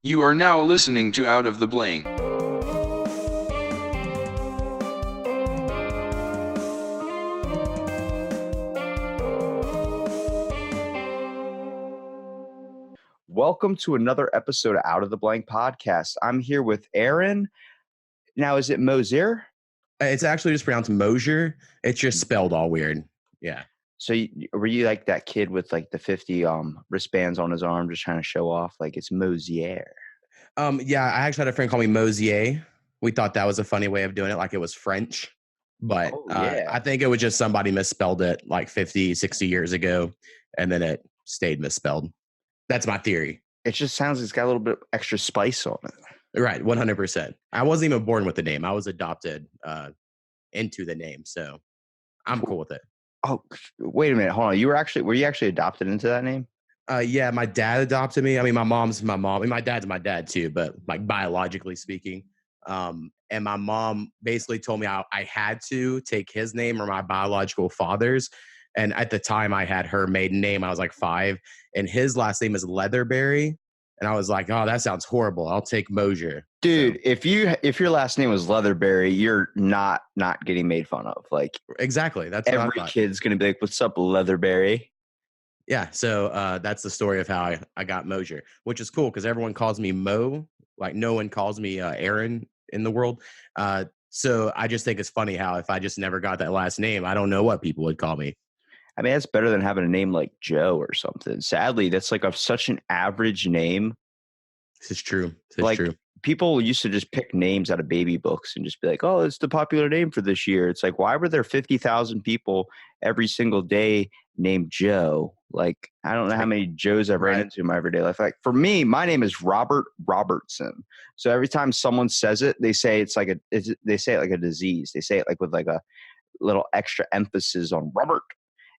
You are now listening to Out of the Blank. Welcome to another episode of Out of the Blank podcast. I'm here with Aaron. Now, is it Moiser? It's actually just pronounced Moiser. It's just spelled all weird. Yeah. So were you like that kid with like the 50 wristbands on his arm just trying to show off like it's Moiser? Yeah, I actually had a friend call me Mosier. We thought that was a funny way of doing it, like it was French. But Oh, yeah. I think it was just somebody misspelled it like 50, 60 years ago, and then it stayed misspelled. That's my theory. It just sounds like it's got a little bit extra spice on it. Right, 100%. I wasn't even born with the name. I was adopted into the name, so I'm cool with it. Oh, wait a minute. Hold on. Were you actually adopted into that name? Yeah, my dad adopted me. I mean, my mom's my mom, and my dad's my dad too, but like biologically speaking. And my mom basically told me I had to take his name or my biological father's. And at the time, I had her maiden name. I was like 5, and his last name is Leatherberry. And I was like, oh, that sounds horrible. I'll take Moiser. Dude, if your last name was Leatherberry, you're not getting made fun of. Like Exactly. That's what I every thought. kid's gonna be like, "What's up, Leatherberry?" Yeah, so that's the story of how I got Moiser, which is cool because everyone calls me Mo. Like no one calls me Aaron in the world. So I just think it's funny how if I just never got that last name, I don't know what people would call me. I mean, that's better than having a name like Joe or something. Sadly, that's like such an average name. This is true. This is Like true. people used to just pick names out of baby books and just be like, "Oh, it's the popular name for this year." It's like, why were there 50,000 people every single day named Joe? Like, I don't know how many Joes I've ran Right. into in my everyday life. Like for me, my name is Robert Robertson. So every time someone says it, they say they say it like a disease. They say it like with like a little extra emphasis on Robert.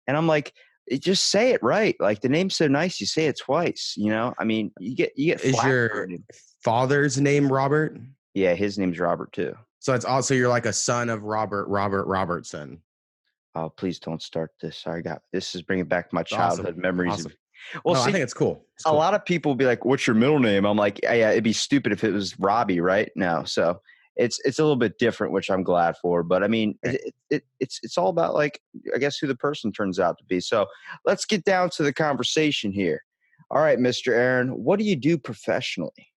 And I'm like, just say it right. Like the name's so nice, you say it twice. You know, I mean, you get Is flack for your it. father's name Robert? Yeah, his name's Robert too. So it's also you're like a son of Robert Robertson. Oh, please don't start this. Sorry, God, this is bringing back my Awesome. childhood memories. Awesome. Well, No, see, I think it's cool. It's a cool. lot of people will be like, "What's your middle name?" I'm like, yeah, it'd be stupid if it was Robbie, right? No, so it's a little bit different, which I'm glad for. But I mean, Right. it's all about like I guess who the person turns out to be. So let's get down to the conversation here. All right, Mr. Aaron, what do you do professionally?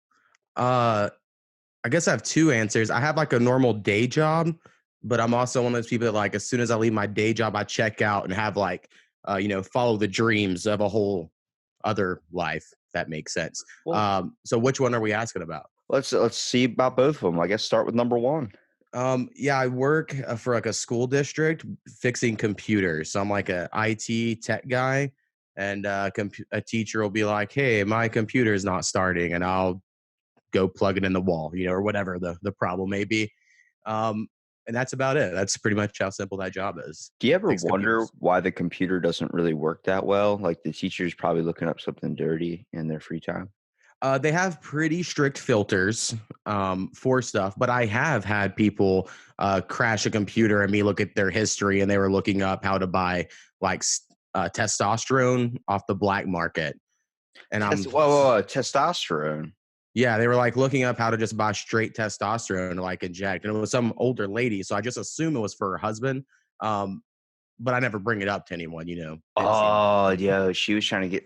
I guess I have 2 answers. I have like a normal day job, but I'm also one of those people that like as soon as I leave my day job, I check out and have like follow the dreams of a whole other life, if that makes sense. Well, So which one are we asking about? let's see about both of them. I guess start with number one. Yeah, I work for like a school district fixing computers. So I'm like a IT tech guy, and a teacher will be like, "Hey, my computer is not starting," and I'll go plug it in the wall, or whatever the problem may be. Um, and that's about it. That's pretty much how simple that job is. Do you ever Fix wonder computers. why the computer doesn't really work that well? Like the teacher's probably looking up something dirty in their free time. They have pretty strict filters for stuff, but I have had people crash a computer and me look at their history, and they were looking up how to buy like testosterone off the black market. And Whoa, testosterone. yeah, they were like looking up how to just buy straight testosterone to like inject, and it was some older lady, so I just assumed it was for her husband. Um, but I never bring it up to anyone, Didn't seem Oh, like yo, she's trying to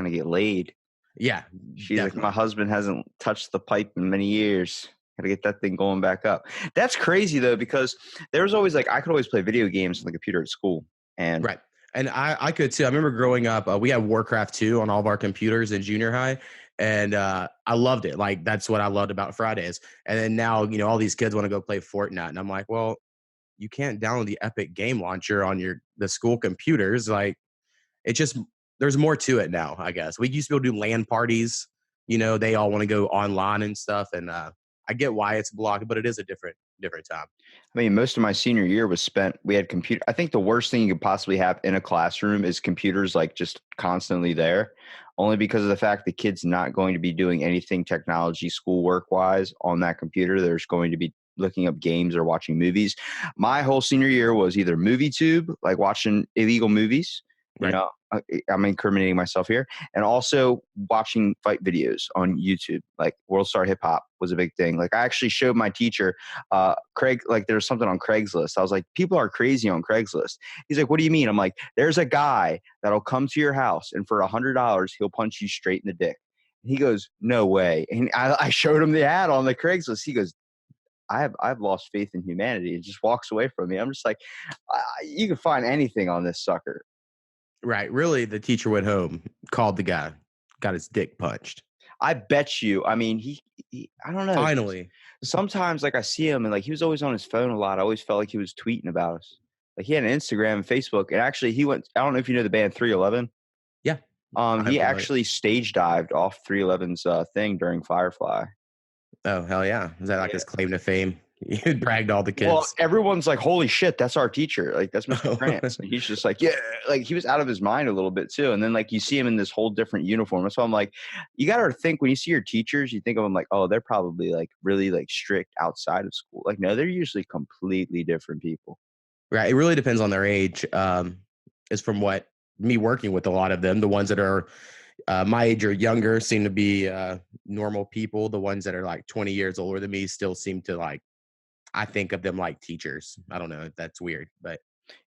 get laid. yeah, She's like, my definitely. husband hasn't touched the pipe in many years. Got to get that thing going back up. That's crazy though, because there was always like I could always play video games on the computer at school, and Right. And I could too. I remember growing up, we had Warcraft 2 on all of our computers in junior high. And I loved it. Like, that's what I loved about Fridays. And then now, all these kids want to go play Fortnite. And I'm like, well, you can't download the Epic game launcher on the school computers. Like, it just, there's more to it now, I guess. We used to be able to do LAN parties. They all want to go online and stuff. And I get why it's blocked, but it is a different time. I mean, most of my senior year was spent. We had computer. I think the worst thing you could possibly have in a classroom is computers like just constantly there, only because of the fact the kid's not going to be doing anything technology schoolwork wise on that computer. There's going to be looking up games or watching movies. My whole senior year was either movie tube, like watching illegal movies, Right. I'm incriminating myself here, and also watching fight videos on YouTube. Like World Star Hip Hop was a big thing. Like I actually showed my teacher, Craig, like there's something on Craigslist. I was like, people are crazy on Craigslist. He's like, what do you mean? I'm like, there's a guy that'll come to your house and for $100 he'll punch you straight in the dick. He goes, no way. And I showed him the ad on the Craigslist. He goes, I've lost faith in humanity. It just walks away from me. I'm just like, you can find anything on this sucker. Right. Really, the teacher went home, called the guy, got his dick punched. I bet you. I mean, he I don't know. Finally. Sometimes, like I see him, and like he was always on his phone a lot. I always felt like he was tweeting about us. Like he had an Instagram and Facebook, and actually he went. I don't know if you know the band 311. Yeah. He actually stage dived off 311's thing during Firefly. Oh, hell yeah. Is that like his claim to fame? He bragged all the kids. Well, everyone's like, holy shit, that's our teacher. Like, that's Mr. France. And he's just like, yeah, like he was out of his mind a little bit too. And then like you see him in this whole different uniform. So I'm like, you got to think when you see your teachers, you think of them like, oh, they're probably like really like strict outside of school. Like, no, they're usually completely different people. Right. It really depends on their age. Is from what me working with a lot of them, the ones that are my age or younger seem to be normal people. The ones that are like 20 years older than me still seem to like, I think of them like teachers. I don't know. That's weird, but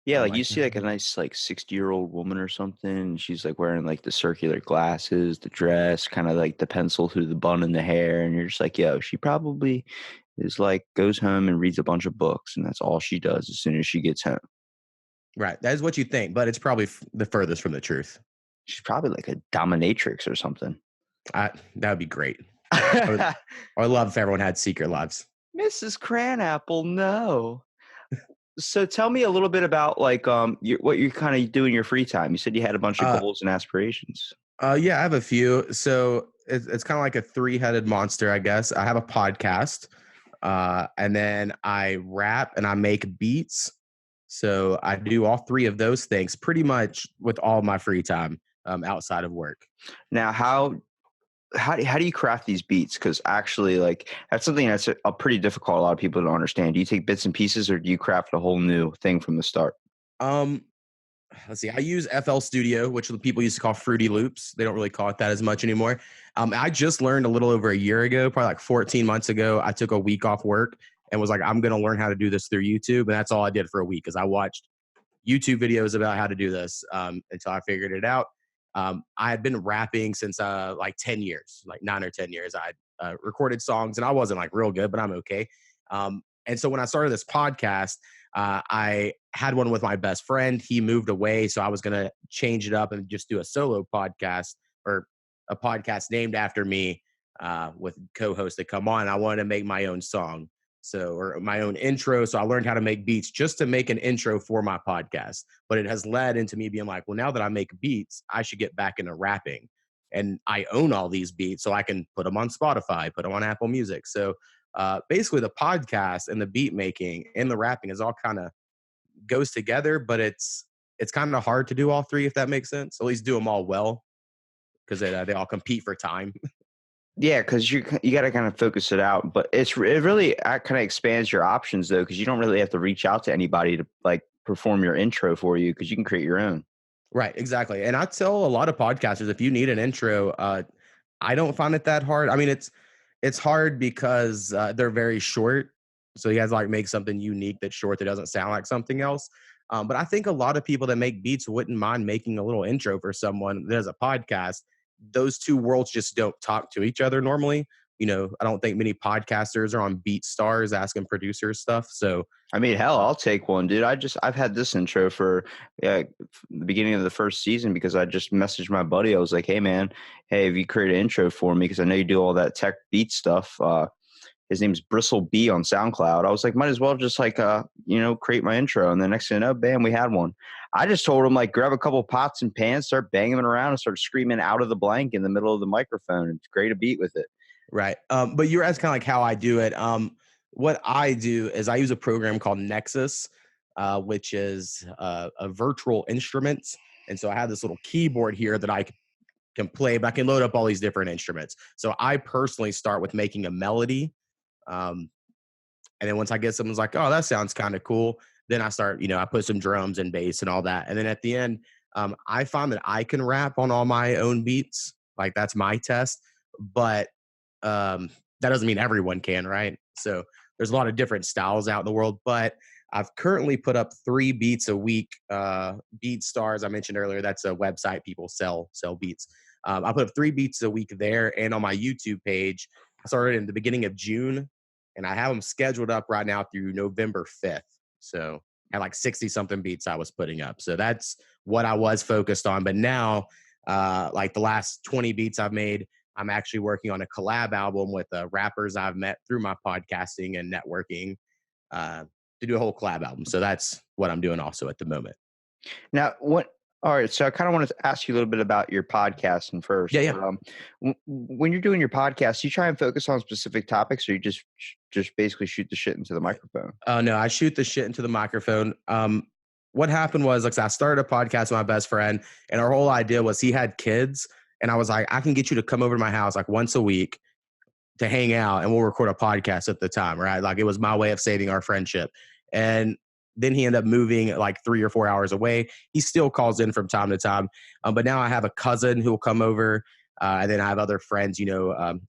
Yeah, I'm like you like, see like a nice like 60-year-old woman or something, and she's like wearing like the circular glasses, the dress, kind of like the pencil through the bun in the hair, and you're just like, yo, she probably is like goes home and reads a bunch of books, and that's all she does as soon as she gets home. right. That is what you think, but it's probably the furthest from the truth. She's probably like a dominatrix or something. That would be great. I love if everyone had secret lives. Mrs. Cranapple, no. So tell me a little bit about like what you kind of do in your free time. You said you had a bunch of goals and aspirations. Yeah, I have a few. So it's kind of like a three-headed monster, I guess. I have a podcast, and then I rap and I make beats. So I do all three of those things pretty much with all my free time outside of work. Now, how do you craft these beats? Because actually, like that's something that's a pretty difficult. A lot of people don't understand. Do you take bits and pieces, or do you craft a whole new thing from the start? Um, let's see. I use FL Studio, which the people used to call Fruity Loops. They don't really call it that as much anymore. I just learned a little over a year ago, probably like 14 months ago. I took a week off work and was like, I'm going to learn how to do this through YouTube, and that's all I did for a week because I watched YouTube videos about how to do this until I figured it out. I had been rapping since like 10 years, like 9 or 10 years. I recorded songs and I wasn't like real good, but I'm okay. And so when I started this podcast, I had one with my best friend. He moved away. So I was going to change it up and just do a solo podcast or a podcast named after me with co-hosts that come on. I wanted to make my own song. So, or my own intro. So I learned how to make beats just to make an intro for my podcast. But it has led into me being like, well, now that I make beats, I should get back into rapping. And I own all these beats, so I can put them on Spotify, put them on Apple Music. So basically, the podcast and the beat making and the rapping is all kind of goes together. But it's kind of hard to do all three, if that makes sense. At least do them all well because they all compete for time. Yeah, because you got to kind of focus it out, but it really kind of expands your options though, because you don't really have to reach out to anybody to like perform your intro for you, because you can create your own. Right, exactly. And I tell a lot of podcasters, if you need an intro, I don't find it that hard. I mean, it's hard because they're very short, so you guys like make something unique that's short that doesn't sound like something else. But I think a lot of people that make beats wouldn't mind making a little intro for someone that has a podcast. Those two worlds just don't talk to each other normally. You know, I don't think many podcasters are on BeatStars asking producers stuff. So, I mean, hell, I'll take one, dude. I've had this intro for the beginning of the first season because I just messaged my buddy. I was like, hey man, hey, if you create an intro for me, because I know you do all that tech beat stuff. His name's Bristle B on SoundCloud. I was like, might as well just like, create my intro. And the next thing you know, bam, we had one. I just told him like, grab a couple pots and pans, start banging them around and start screaming out of the blank in the middle of the microphone and create a beat with it. Right. But you're asking kind of like how I do it. What I do is I use a program called Nexus, which is a virtual instrument. And so I have this little keyboard here that I can play, but I can load up all these different instruments. So I personally start with making a melody. And then once I get someone's like, oh, that sounds kind of cool. Then I start, I put some drums and bass and all that. And then at the end, I found that I can rap on all my own beats. Like that's my test, but that doesn't mean everyone can, right? So there's a lot of different styles out in the world, but I've currently put up 3 beats a week. BeatStars, I mentioned earlier, that's a website people sell beats. I put up 3 beats a week there, and on my YouTube page, I started in the beginning of June, and I have them scheduled up right now through November 5th. So I had like 60 something beats I was putting up. So that's what I was focused on. But now, like the last 20 beats I've made, I'm actually working on a collab album with rappers I've met through my podcasting and networking uh, to do a whole collab album. So that's what I'm doing also at the moment. Now, what? All right, so I kind of wanted to ask you a little bit about your podcasting first. Yeah, yeah. But, when you're doing your podcast, you try and focus on specific topics, or you just basically shoot the shit into the microphone? Oh no, I shoot the shit into the microphone. What happened was, like, I started a podcast with my best friend, and our whole idea was he had kids, and I was like, I can get you to come over to my house like once a week to hang out, and we'll record a podcast at the time, right? Like it was my way of saving our friendship. And then he ended up moving like 3 or 4 hours away. He still calls in from time to time, but now I have a cousin who will come over, and then I have other friends,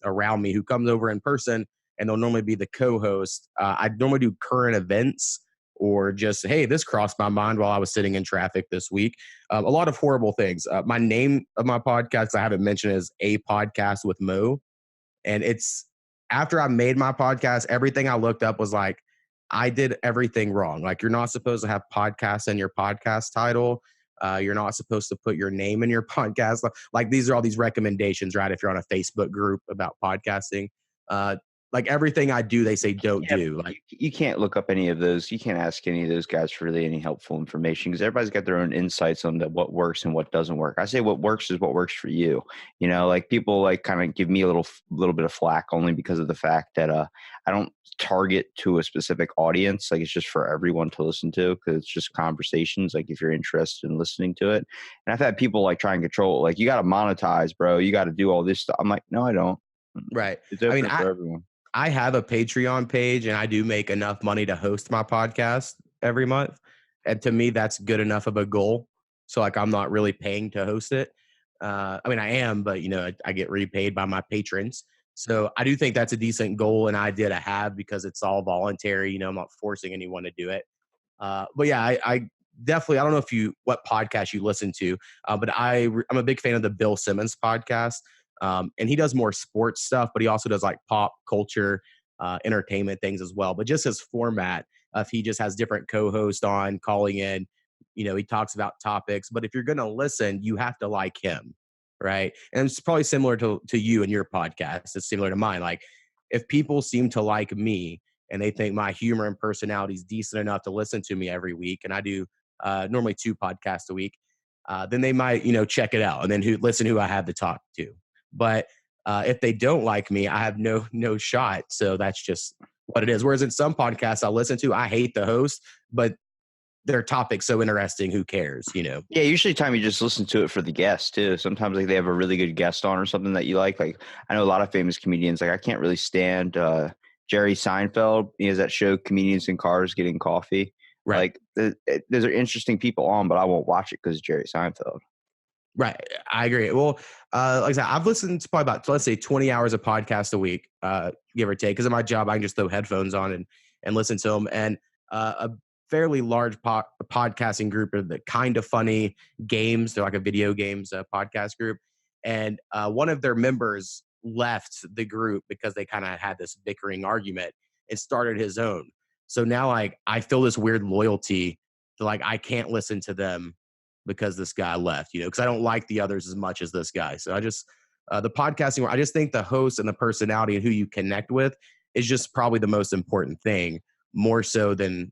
around me who comes over in person, and they'll normally be the co-host. I normally do current events or just, hey, this crossed my mind while I was sitting in traffic this week. A lot of horrible things. My name of my podcast, I haven't mentioned, is A Podcast with Mo. And it's after I made my podcast, everything I looked up was like, I did everything wrong. Like, you're not supposed to have podcasts in your podcast title. You're not supposed to put your name in your podcast. Like, these are all these recommendations, right? If you're on a Facebook group about podcasting, like everything I do, they say don't Yeah, do. Like, you can't look up any of those. You can't ask any of those guys for really any helpful information because everybody's got their own insights on what works and what doesn't work. I say what works is what works for you. Like people like kind of give me a little bit of flack only because of the fact that I don't target to a specific audience. Like it's just for everyone to listen to because it's just conversations. Like if you're interested in listening to it, and I've had people like try and control it. Like you got to monetize, bro. You got to do all this stuff. I'm like, no, I don't. right. It's I mean, open for everyone. I have a Patreon page and I do make enough money to host my podcast every month. And to me, that's good enough of a goal. So like I'm not really paying to host it. I mean, I am, but I get repaid by my patrons. So I do think that's a decent goal and idea to have because it's all voluntary. I'm not forcing anyone to do it. But yeah, I definitely, I don't know what podcast you listen to, but I'm a big fan of the Bill Simmons podcast. And he does more sports stuff, but he also does like pop culture, entertainment things as well. But just his format, if he just has different co-hosts on calling in, he talks about topics. But if you're going to listen, you have to like him, right? And it's probably similar to you and your podcast. It's similar to mine. Like if people seem to like me and they think my humor and personality is decent enough to listen to me every week, and I do normally 2 podcasts a week, then they might check it out and then listen who I have to talk to. But if they don't like me, I have no shot. So that's just what it is. Whereas in some podcasts I listen to, I hate the host, but their topic's so interesting. Who cares? Yeah, usually time you just listen to it for the guest too. Sometimes like they have a really good guest on or something that you like. Like I know a lot of famous comedians. Like I can't really stand Jerry Seinfeld. He has that show, Comedians in Cars Getting Coffee. Right. Like those are interesting people on, but I won't watch it because Jerry Seinfeld. Right. I agree. Well, like I said, I've listened to probably about, let's say 20 hours of podcast a week, give or take. Because of my job, I can just throw headphones on and listen to them. And a fairly large podcasting group of the Kind of Funny Games. They're like a video games podcast group. And one of their members left the group because they kind of had this bickering argument and started his own. So now like I feel this weird loyalty to like I can't listen to them because this guy left, because I don't like the others as much as this guy. So I just, the podcasting, I just think the host and the personality and who you connect with is just probably the most important thing, more so than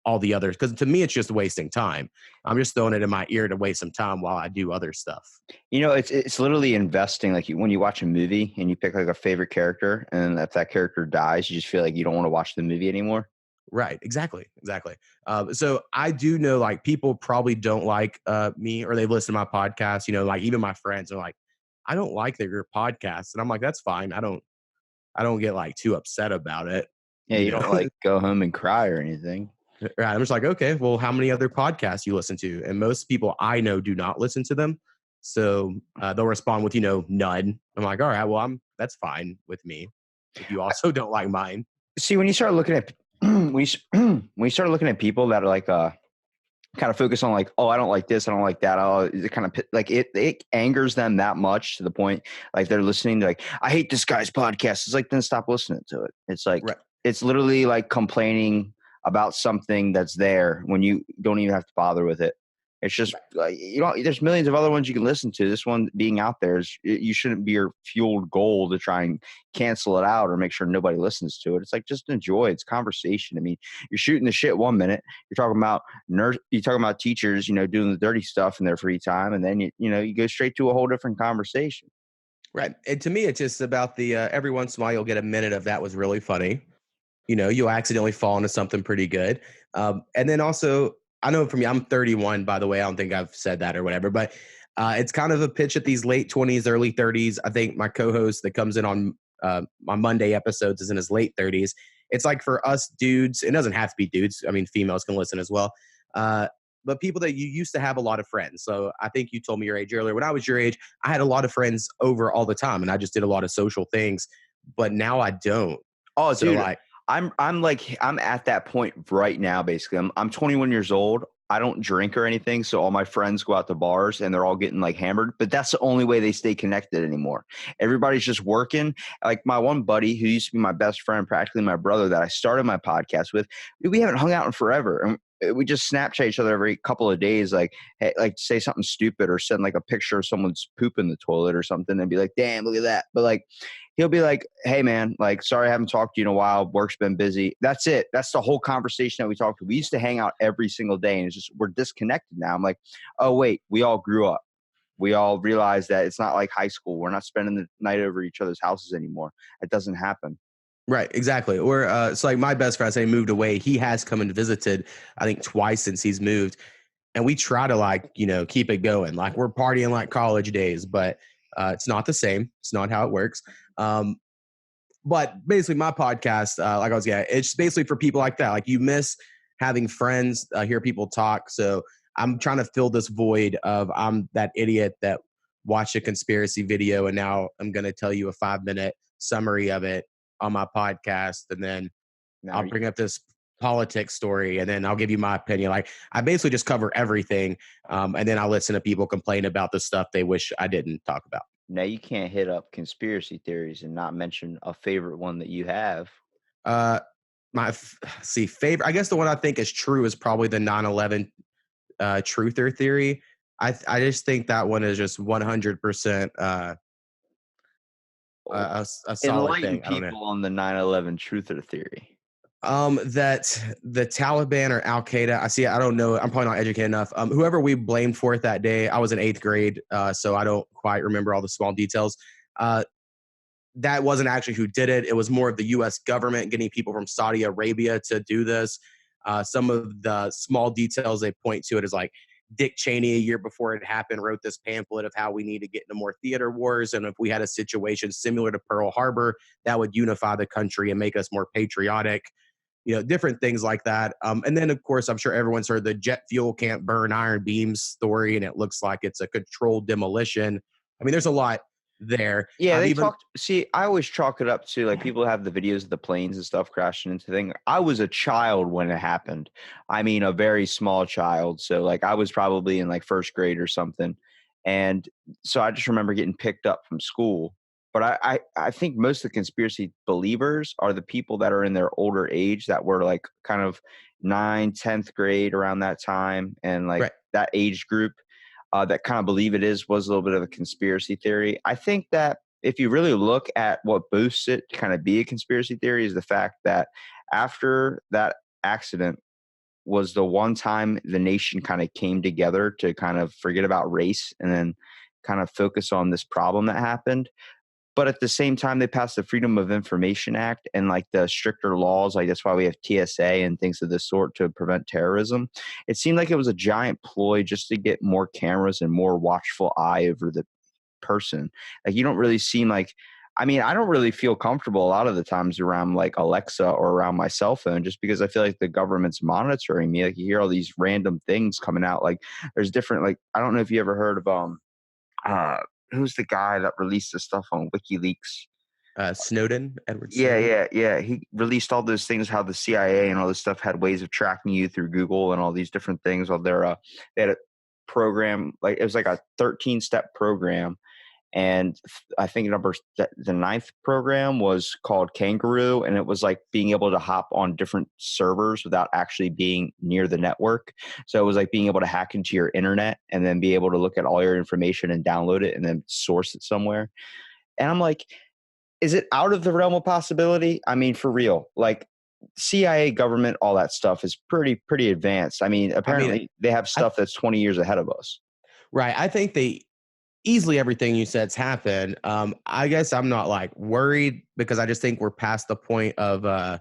all the others. Because to me, it's just wasting time. I'm just throwing it in my ear to waste some time while I do other stuff. It's literally investing. Like when you watch a movie and you pick like a favorite character, and if that character dies, you just feel like you don't want to watch the movie anymore. Right. Exactly. So I do know like people probably don't like me or they listen to my podcast, like even my friends are like, I don't like that your podcast. And I'm like, that's fine. I don't get like too upset about it. Yeah, you don't like go home and cry or anything. Right. I'm just like, okay, well, how many other podcasts you listen to? And most people I know do not listen to them. So they'll respond with, none. I'm like, all right, well, that's fine with me if you also don't like mine. See, when you start looking at when you start looking at people that are like kind of focus on like, oh, I don't like this, I don't like that. Oh, it kind of like it angers them that much to the point like they're listening to like, I hate this guy's podcast. It's like, then stop listening to it. It's like Right. it's literally like complaining about something that's there when you don't even have to bother with it. It's just like, there's millions of other ones you can listen to. This one being out there is you shouldn't be your fueled goal to try and cancel it out or make sure nobody listens to it. It's like just enjoy. It's conversation. I mean, you're shooting the shit one minute, you're talking about you're talking about teachers, doing the dirty stuff in their free time, and then you go straight to a whole different conversation. Right. And to me, it's just about the every once in a while you'll get a minute of that was really funny. You'll accidentally fall into something pretty good. And then also, I know for me, I'm 31, by the way. I don't think I've said that or whatever, but it's kind of a pitch at these late 20s, early 30s. I think my co-host that comes in on my Monday episodes is in his late 30s. It's like for us dudes, it doesn't have to be dudes. I mean, females can listen as well. But people that you used to have a lot of friends. So I think you told me your age earlier. When I was your age, I had a lot of friends over all the time and I just did a lot of social things, but now I don't. Oh, So dude, like, I'm at that point right now. Basically, I'm 21 years old. I don't drink or anything, so all my friends go out to bars and they're all getting like hammered. But that's the only way they stay connected anymore. Everybody's just working. Like my one buddy who used to be my best friend, practically my brother, that I started my podcast with, we haven't hung out in forever, and we just Snapchat each other every couple of days, like, hey, like say something stupid or send like a picture of someone's poop in the toilet or something, and be like, damn, look at that. But like, he'll be like, hey man, like, sorry I haven't talked to you in a while, work's been busy. That's it. That's the whole conversation that we talked to. We used to hang out every single day, and it's just we're disconnected now. I'm like, oh wait, we all grew up. We all realized that it's not like high school. We're not spending the night over each other's houses anymore. It doesn't happen. right, exactly. Or it's like my best friend, say, moved away. He has come and visited, I think, twice since he's moved. And we try to like, keep it going. Like we're partying like college days, but it's not the same. It's not how it works. But basically my podcast, like I was getting, it's basically for people like that. Like you miss having friends, hear people talk. So I'm trying to fill this void of I'm that idiot that watched a conspiracy video and now I'm going to tell you a 5-minute summary of it on my podcast. And then Now, I'll bring up this politics story and then I'll give you my opinion. Like I basically just cover everything. And then I'll listen to people complain about the stuff they wish I didn't talk about. now you can't hit up conspiracy theories and not mention a favorite one that you have. Uh, favorite. I guess the one I think is true is probably the 9/11 truther theory. I just think that one is just 100% a solid Enlighten thing. I don't know. people on the 9/11 truther theory. That the Taliban or Al Qaeda. I don't know. I'm probably not educated enough. Whoever we blamed for it that day, I was in 8th grade, so I don't quite remember all the small details. That wasn't actually who did it. It was more of the U.S. government getting people from Saudi Arabia to do this. Some of the small details they point to it is like Dick Cheney, a year before it happened, wrote this pamphlet of how we need to get into more theater wars. And if we had a situation similar to Pearl Harbor, that would unify the country and make us more patriotic. Different things like that. And then, of course, I'm sure everyone's heard the jet fuel can't burn iron beams story, and it looks like it's a controlled demolition. I mean, there's a lot there. Yeah, I've they even talked. See, I always chalk it up to like people have the videos of the planes and stuff crashing into thing. I was a child when it happened. I mean, a very small child. So like I was probably in like first grade or something. And so I just remember getting picked up from school. But I think most of the conspiracy believers are the people that are in their older age that were like kind of 10th grade around that time and like right. that age group that kind of believe was a little bit of a conspiracy theory. I think that if you really look at what boosts it to kind of be a conspiracy theory is the fact that after that accident was the one time the nation kind of came together to kind of forget about race and then kind of focus on this problem that happened. But at the same time, they passed the Freedom of Information Act and like the stricter laws. Like that's why we have TSA and things of this sort to prevent terrorism. It seemed like it was a giant ploy just to get more cameras and more watchful eye over the person. Like you don't really seem like I mean, I don't really feel comfortable a lot of the times around like Alexa or around my cell phone just because I feel like the government's monitoring me. Like you hear all these random things coming out. Like there's different like I don't know if you ever heard of uh who's the guy that released the stuff on WikiLeaks? Snowden, Edward Yeah, Snowden. yeah, yeah. He released all those things, how the CIA and all this stuff had ways of tracking you through Google and all these different things. All their they had a program like it was like a 13-step program, and I think the ninth program was called Kangaroo, and it was like being able to hop on different servers without actually being near the network. So it was like being able to hack into your internet and then be able to look at all your information and download it and then source it somewhere. And I'm like, is it out of the realm of possibility? I mean, for real, like CIA, government, all that stuff is pretty advanced. I mean, I mean, apparently they have I stuff that's 20 years ahead of us. right. I think they easily everything you said's happened. I guess I'm not like worried because I just think we're past the point of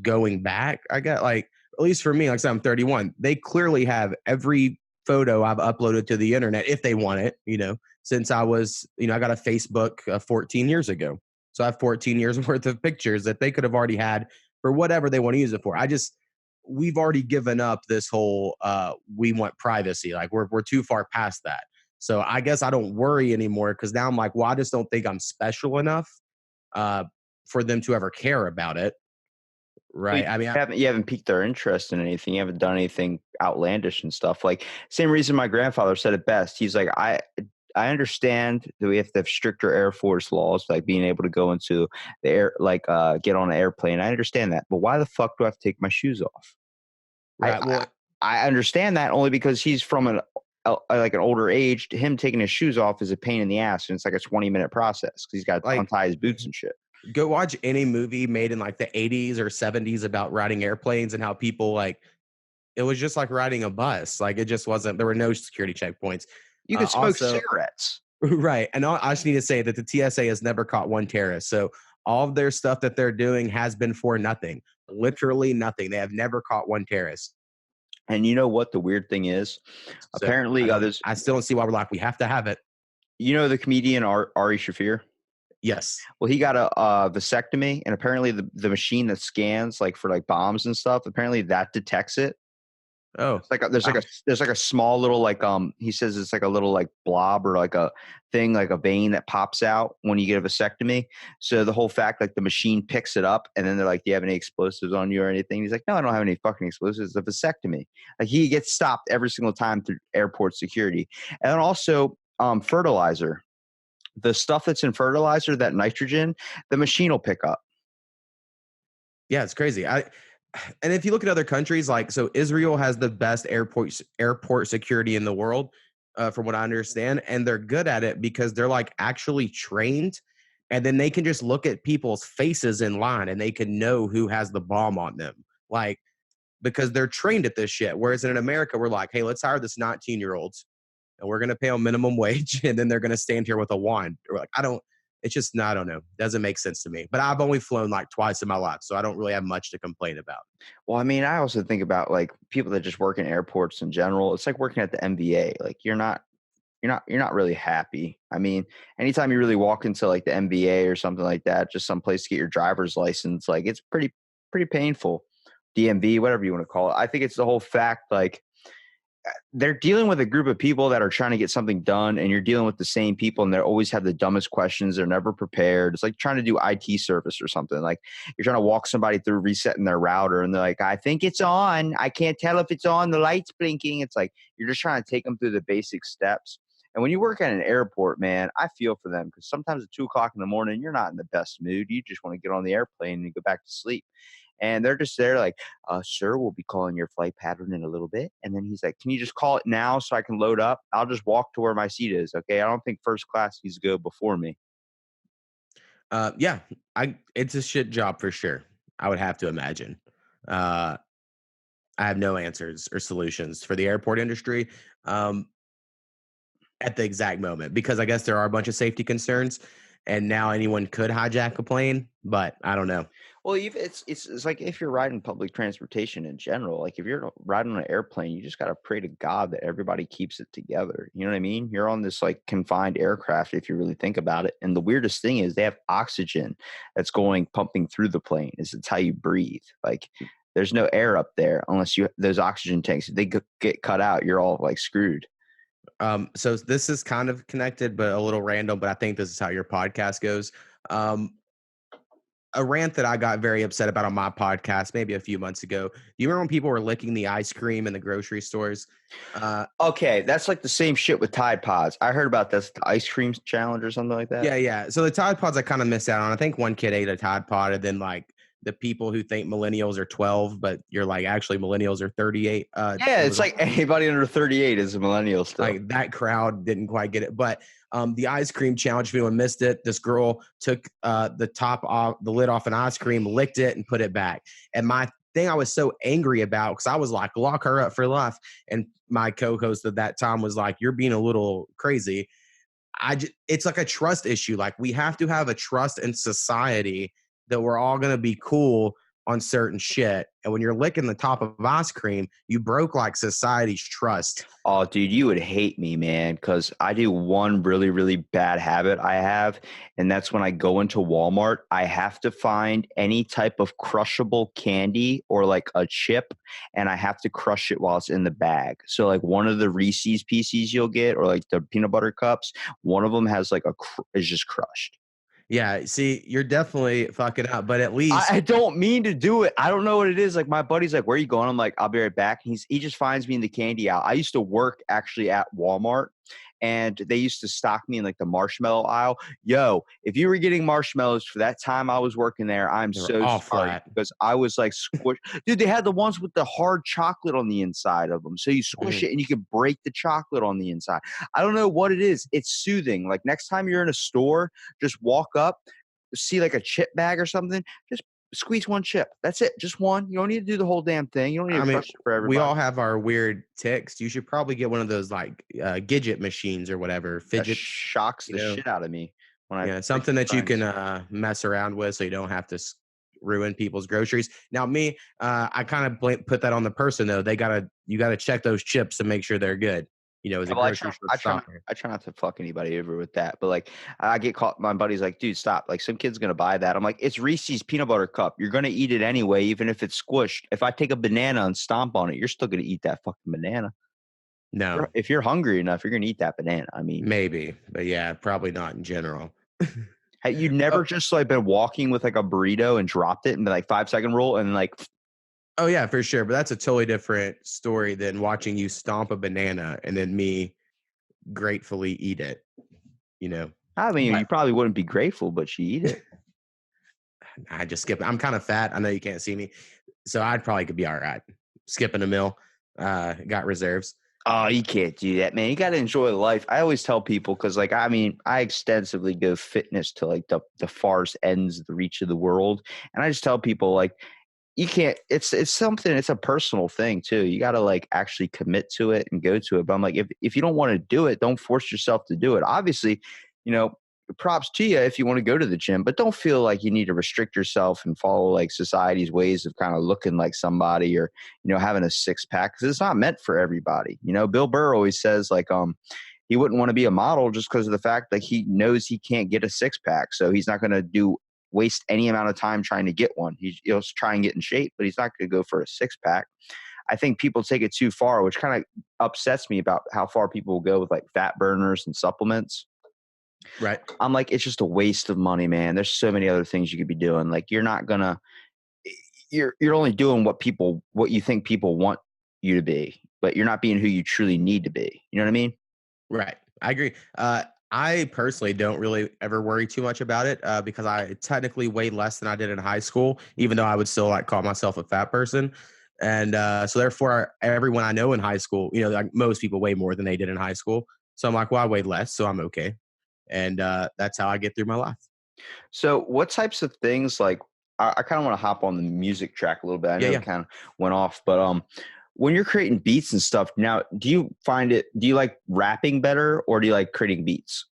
going back. I get like at least for me, like I said, I'm 31. They clearly have every photo I've uploaded to the internet if they want it. Since I was, I got a Facebook 14 years ago, so I have 14 years worth of pictures that they could have already had for whatever they want to use it for. We've already given up this whole we want privacy. Like we're too far past that. So I guess I don't worry anymore because now I'm like, well, I just don't think I'm special enough uh, for them to ever care about it. Well, Right. I mean, you haven't piqued their interest in anything. You haven't done anything outlandish and stuff. Like same reason my grandfather said it best. He's like, I understand that we have to have stricter Air Force laws, like being able to go into the air, like get on an airplane. I understand that, but why the fuck do I have to take my shoes off? I right. I, Well, I understand that only because he's from like an older age. Him taking his shoes off is a pain in the ass, and it's like a 20-minute process because he's got to like untie his boots and shit. go watch any movie made in like the 80s or 70s about riding airplanes and how people like it was just like riding a bus. Like it just wasn't, there were no security checkpoints. You can smoke Also, cigarettes. right. And I just need to say that the TSA has never caught one terrorist. So all of their stuff that they're doing has been for nothing, literally nothing. They have never caught one terrorist. And you know what the weird thing is? So Apparently, others. I still don't see why we're like, we have to have it. You know the comedian Ari Shafir? Yes. Well, he got a vasectomy, and apparently the machine that scans like for like bombs and stuff, apparently that detects it. Oh, It's like wow. there's like a small little like he says it's like a little like blob or like a thing like a vein that pops out when you get a vasectomy. So the whole fact like the machine picks it up and then they're like, "Do you have any explosives on you or anything?" He's like, "No, I don't have any fucking explosives. It's a vasectomy." Like he gets stopped every single time through airport security, and then also fertilizer. The stuff that's in fertilizer, that nitrogen, the machine will pick up. Yeah, it's crazy. And if you look at other countries, like so, Israel has the best airport security in the world, from what I understand, and they're good at it because they're like actually trained, and then they can just look at people's faces in line and they can know who has the bomb on them, like because they're trained at this shit. Whereas in America, we're like, hey, let's hire this 19-year-old and we're going to pay them minimum wage, and then they're going to stand here with a wand. Or like, I don't. It's just, no, I don't know. Doesn't make sense to me. But I've only flown like twice in my life, so I don't really have much to complain about. Well, I mean, I also think about like people that just work in airports in general. It's like working at the NBA. Like you're not really happy. I mean, anytime you really walk into like the NBA or something like that, just some place to get your driver's license, like it's pretty painful. DMV, whatever you want to call it. I think it's the whole fact like they're dealing with a group of people that are trying to get something done, and you're dealing with the same people, and they always have the dumbest questions. They're never prepared. It's like trying to do IT service or something. Like you're trying to walk somebody through resetting their router, and they're like, "I think it's on. I can't tell if it's on. The light's blinking." It's like you're just trying to take them through the basic steps. And when you work at an airport, man, I feel for them because sometimes at 2 o'clock in the morning, you're not in the best mood. You just want to get on the airplane and go back to sleep. And they're just there like, sir, we'll be calling your flight pattern in a little bit. And then he's like, can you just call it now so I can load up? I'll just walk to where my seat is. Okay. I don't think first class needs to go before me. Yeah, it's a shit job for sure. I would have to imagine. Uh, I have no answers or solutions for the airport industry um, at the exact moment because I guess there are a bunch of safety concerns. and now anyone could hijack a plane, but I don't know. Well, even it's like if you're riding public transportation in general, like if you're riding on an airplane, you just gotta pray to God that everybody keeps it together. You know what I mean? You're on this like confined aircraft if you really think about it. And the weirdest thing is they have oxygen that's going pumping through the plane. It's how you breathe. Like there's no air up there unless you those oxygen tanks. If they get cut out, you're all like screwed. So this is kind of connected, but a little random. But I think this is how your podcast goes. Um, a rant that I got very upset about on my podcast maybe a few months ago. Do you remember when people were licking the ice cream in the grocery stores? Okay, that's like the same shit with Tide Pods. I heard about this, the ice cream challenge or something like that. Yeah. So the Tide Pods I kind of missed out on. I think one kid ate a Tide Pod, and then like the people who think millennials are 12, but you're like actually millennials are 38. Yeah, It it's was like anybody under 38 is a millennial still. like that crowd didn't quite get it. But the ice cream challenge, if anyone missed it, this girl took the top off, the lid off an ice cream, licked it, and put it back. And my thing I was so angry about, because I was like, lock her up for life. And my co-host at that time was like, you're being a little crazy. It's like a trust issue. Like we have to have a trust in society that we're all going to be cool on certain shit. And when you're licking the top of ice cream, you broke like society's trust. Oh, dude, you would hate me, man, because I do one really, really bad habit I have, and that's when I go into Walmart, I have to find any type of crushable candy or like a chip, and I have to crush it while it's in the bag. So, like one of the Reese's Pieces you'll get, or like the peanut butter cups, one of them has like is just crushed. Yeah, see, you're definitely fucking up, but at least I don't mean to do it. I don't know what it is. Like my buddy's like, "Where are you going?" I'm like, "I'll be right back." He just finds me in the candy aisle. I used to work actually at Walmart, and they used to stock me in like the marshmallow aisle. Yo, if you were getting marshmallows for that time I was working there, I'm they're so all sorry flat. because I was like squish. Dude, they had the ones with the hard chocolate on the inside of them, so you squish Mhm. it and you can break the chocolate on the inside. I don't know what it is. It's soothing. Like next time you're in a store, just walk up, see like a chip bag or something, just squeeze one chip. That's it. Just one. You don't need to do the whole damn thing. You don't need I to mean, crush it for we everybody. all have our weird ticks. You should probably get one of those like Gidget machines or whatever, That fidget, shocks you the know, shit out of me when I yeah, break something the that you can signs. mess around with so you don't have to ruin people's groceries. Now, me, I kind of put that on the person though. You gotta check those chips to make sure they're good. You know, as a Well, grocery store stopper. I try not to fuck anybody over with that. But like, I get caught. My buddy's like, "Dude, stop! Like, some kid's gonna buy that." I'm like, "It's Reese's peanut butter cup. You're gonna eat it anyway, even if it's squished. If I take a banana and stomp on it, you're still gonna eat that fucking banana. No, If you're hungry enough, you're gonna eat that banana. I mean, maybe, but yeah, probably not in general. hey, you Oh, never just like been walking with like a burrito and dropped it in the like 5 second rule and like oh yeah, for sure. But that's a totally different story than watching you stomp a banana and then me gratefully eat it. You know, I mean, but you probably wouldn't be grateful, but you eat it. I just skip. I'm kind of fat. I know you can't see me, so I'd probably could be all right skipping a meal. Got reserves. Oh, you can't do that, man. You got to enjoy life. I always tell people because, like, I mean, I extensively go fitness to like the farthest ends of the reach of the world, and I just tell people like, you can't. It's something. It's a personal thing too. You got to like actually commit to it and go to it. But I'm like, if you don't want to do it, don't force yourself to do it. Obviously, you know, props to you if you want to go to the gym, but don't feel like you need to restrict yourself and follow like society's ways of kind of looking like somebody or having a six pack because it's not meant for everybody. Bill Burr always says like he wouldn't want to be a model just because of the fact that he knows he can't get a six pack, so he's not going to waste any amount of time trying to get one. He'll try and get in shape, but he's not going to go for a six pack. I think people take it too far, which kind of upsets me about how far people will go with like fat burners and supplements. Right. I'm like, it's just a waste of money, man. There's so many other things you could be doing. Like you're only doing what you think people want you to be, but you're not being who you truly need to be. You know what I mean? Right. I agree. I personally don't really ever worry too much about it because I technically weigh less than I did in high school, even though I would still like call myself a fat person. And so therefore, everyone I know in high school, like most people weigh more than they did in high school. So I'm like, well, I weighed less, so I'm okay. And that's how I get through my life. So what types of things like I kind of want to hop on the music track a little bit. I Yeah, know yeah. it kind of went off, but when you're creating beats and stuff now, do you like rapping better or do you like creating beats?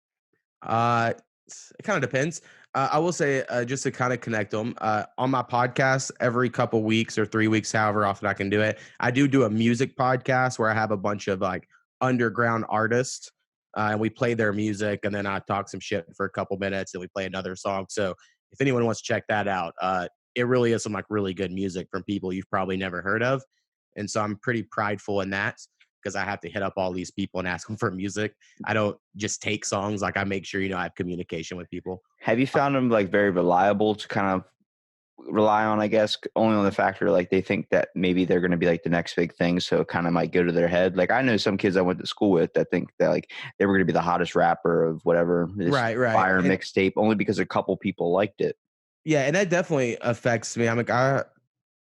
It kind of depends. I will say, just to kind of connect them, on my podcast every couple weeks or 3 weeks, however often I can do it, I do a music podcast where I have a bunch of like underground artists, and we play their music, and then I talk some shit for a couple minutes, and we play another song. So if anyone wants to check that out, it really is some like really good music from people you've probably never heard of, and so I'm pretty prideful in that because I have to hit up all these people and ask them for music. I don't just take songs. Like I make sure, I have communication with people. Have you found them like very reliable to kind of rely on, I guess, only on the factor like they think that maybe they're going to be like the next big thing, so it kind of might go to their head. Like I know some kids I went to school with that think that like they were going to be the hottest rapper of whatever this Right, right. fire And mixtape only because a couple people liked it. yeah, and that definitely affects me. I'm like,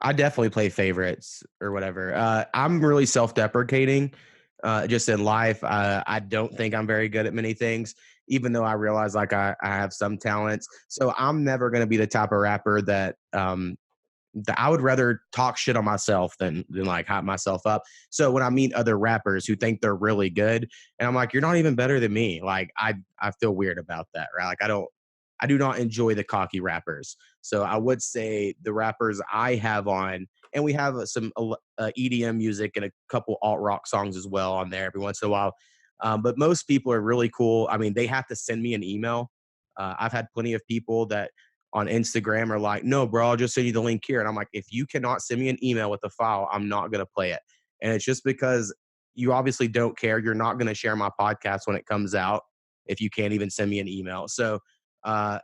I definitely play favorites or whatever. I'm really self-deprecating, just in life. I don't think I'm very good at many things, even though I realize like I have some talents. So I'm never going to be the type of rapper that I would rather talk shit on myself than like hype myself up. So when I meet other rappers who think they're really good, and I'm like, you're not even better than me. Like I feel weird about that, right? Like I do not enjoy the cocky rappers. So I would say the rappers I have on, and we have some EDM music and a couple alt rock songs as well on there every once in a while. But most people are really cool. I mean, they have to send me an email. I've had plenty of people that on Instagram are like, no, bro, I'll just send you the link here. And I'm like, if you cannot send me an email with the file, I'm not going to play it. And it's just because you obviously don't care. You're not going to share my podcast when it comes out if you can't even send me an email. So uh,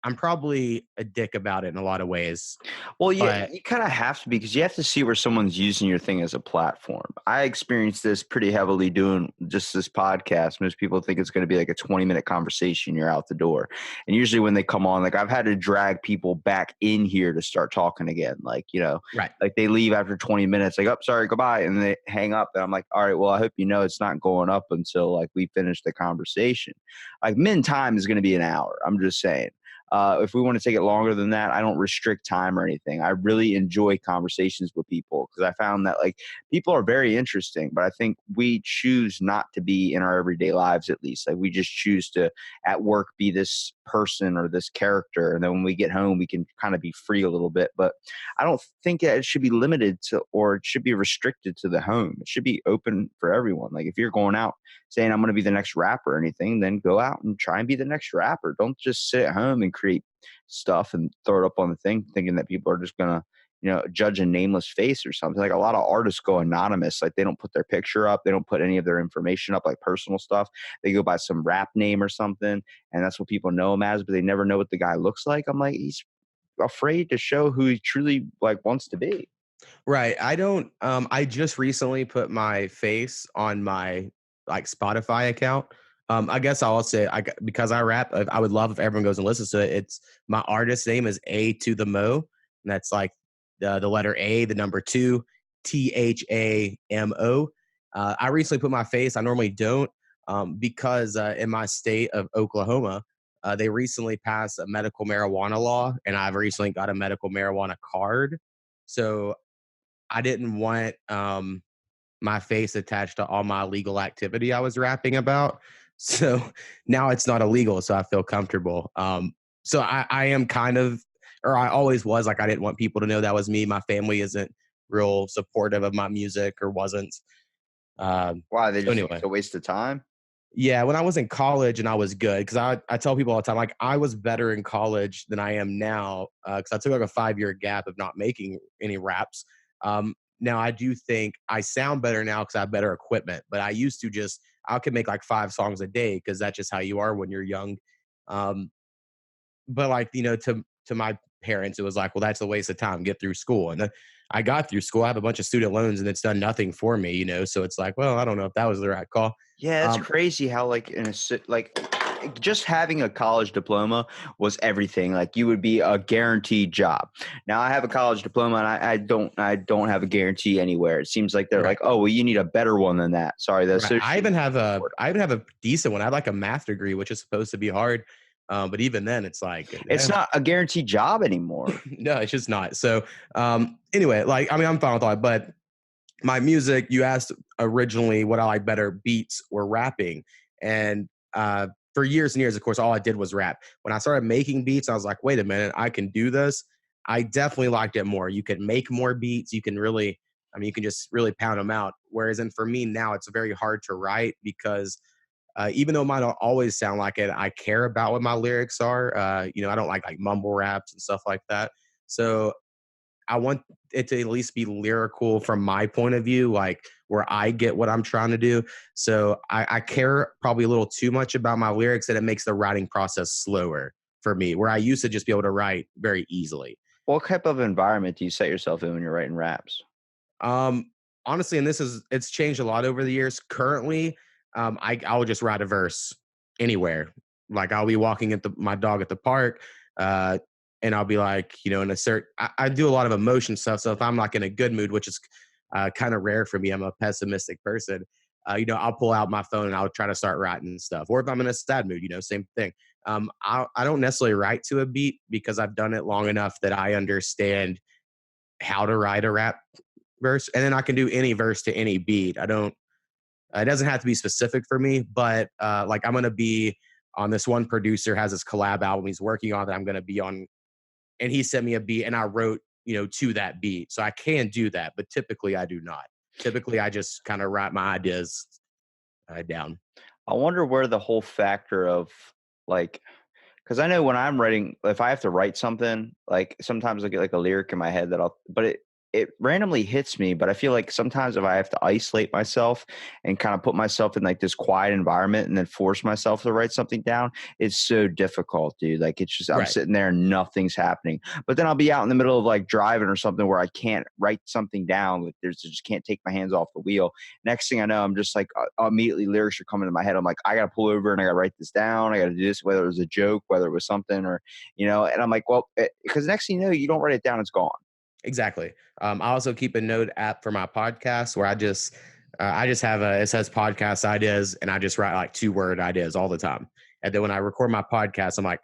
I'm probably a dick about it in a lot of ways. Well, yeah, But you kind of have to be because you have to see where someone's using your thing as a platform. I experienced this pretty heavily doing just this podcast. Most people think it's going to be like a 20-minute conversation. You're out the door. And usually when they come on, like I've had to drag people back in here to start talking again. Like, right. like they leave after 20 minutes, like, oh, sorry, goodbye. And they hang up. And I'm like, all right, well, I hope you know it's not going up until like we finish the conversation. Like min time is going to be an hour. I'm just saying. If we want to take it longer than that, I don't restrict time or anything. I really enjoy conversations with people because I found that like people are very interesting, but I think we choose not to be in our everyday lives, at least. Like we just choose to at work be this person or this character. And then when we get home, we can kind of be free a little bit. But I don't think that it should be limited to or it should be restricted to the home. It should be open for everyone. Like if you're going out saying I'm going to be the next rapper or anything, then go out and try and be the next rapper. Don't just sit at home and create stuff and throw it up on the thing thinking that people are just going to, judge a nameless face or something. Like a lot of artists go anonymous. Like they don't put their picture up. They don't put any of their information up, like personal stuff. They go by some rap name or something. And that's what people know him as, but they never know what the guy looks like. I'm like, he's afraid to show who he truly like wants to be. Right. I don't I just recently put my face on my like Spotify account. I guess I'll say because I rap, I would love if everyone goes and listens to it. It's my artist name is A to the Mo, and that's like the letter A, the number 2, THAMO. I recently put my face. I normally don't because in my state of Oklahoma, they recently passed a medical marijuana law, and I've recently got a medical marijuana card. So I didn't want my face attached to all my illegal activity I was rapping about. So now it's not illegal, so I feel comfortable. So I am kind of, or I always was like, I didn't want people to know that was me. My family isn't real supportive of my music or wasn't. Why? They So just think anyway, it's a waste of time. yeah, when I was in college and I was good, because I tell people all the time, like I was better in college than I am now, because I took like a 5 year gap of not making any raps. Now I do think I sound better now because I have better equipment, but I used to just I could make like 5 songs a day because that's just how you are when you're young. Um, but like to my parents, it was like, well, that's a waste of time. Get through school, and then I got through school. I have a bunch of student loans, and it's done nothing for me. So it's like, well, I don't know if that was the right call. Yeah, it's Um, crazy how like just having a college diploma was everything. Like you would be a guaranteed job. Now I have a college diploma and I don't have a guarantee anywhere. It seems like they're right. like, oh well, you need a better one than that. Sorry, the Right. I even associate. have a decent one. I have like a math degree, which is supposed to be hard. But even then it's like, It's not a guaranteed job anymore. no, it's just not. So anyway, like I mean I'm fine with all that, but my music, you asked originally what I like better, beats or rapping. And for years and years, of course, all I did was rap. When I started making beats, I was like, wait a minute, I can do this. I definitely liked it more. You can make more beats. You can really, I mean, you can just really pound them out. Whereas, and for me now, it's very hard to write because even though mine don't always sound like it, I care about what my lyrics are. I don't like mumble raps and stuff like that. So I want it to at least be lyrical from my point of view, like where I get what I'm trying to do. So I care probably a little too much about my lyrics, and it makes the writing process slower for me, where I used to just be able to write very easily. What type of environment do you set yourself in when you're writing raps? Um, Honestly, and it's changed a lot over the years. Currently, I'll just write a verse anywhere. Like I'll be walking my dog at the park, uh, and I'll be like, in a certain. I do a lot of emotion stuff. So if I'm like in a good mood, which is kind of rare for me, I'm a pessimistic person. I'll pull out my phone and I'll try to start writing stuff. Or if I'm in a sad mood, same thing. I don't necessarily write to a beat because I've done it long enough that I understand how to write a rap verse, and then I can do any verse to any beat. I don't. It doesn't have to be specific for me, but like I'm gonna be on this one producer has this collab album he's working on that I'm gonna be on, and he sent me a beat, and I wrote to that beat, so I can do that. But typically, I do not. Typically, I just kind of write my ideas down. I wonder where the whole factor of like, because I know when I'm writing, if I have to write something, like sometimes I get like a lyric in my head but it randomly hits me. But I feel like sometimes if I have to isolate myself and kind of put myself in like this quiet environment and then force myself to write something down, it's so difficult, dude. Like it's just I'm Right. sitting there and nothing's happening. But then I'll be out in the middle of like driving or something where I can't write something down. Like I just can't take my hands off the wheel. Next thing I know, I'm just like immediately lyrics are coming to my head. I'm like, I got to pull over and I got to write this down. I got to do this, whether it was a joke, whether it was something and I'm like, well, because next thing you know, you don't write it down, it's gone. Exactly. I also keep a note app for my podcast where I just have it says podcast ideas, and I just write like 2-word ideas all the time. And then when I record my podcast, I'm like,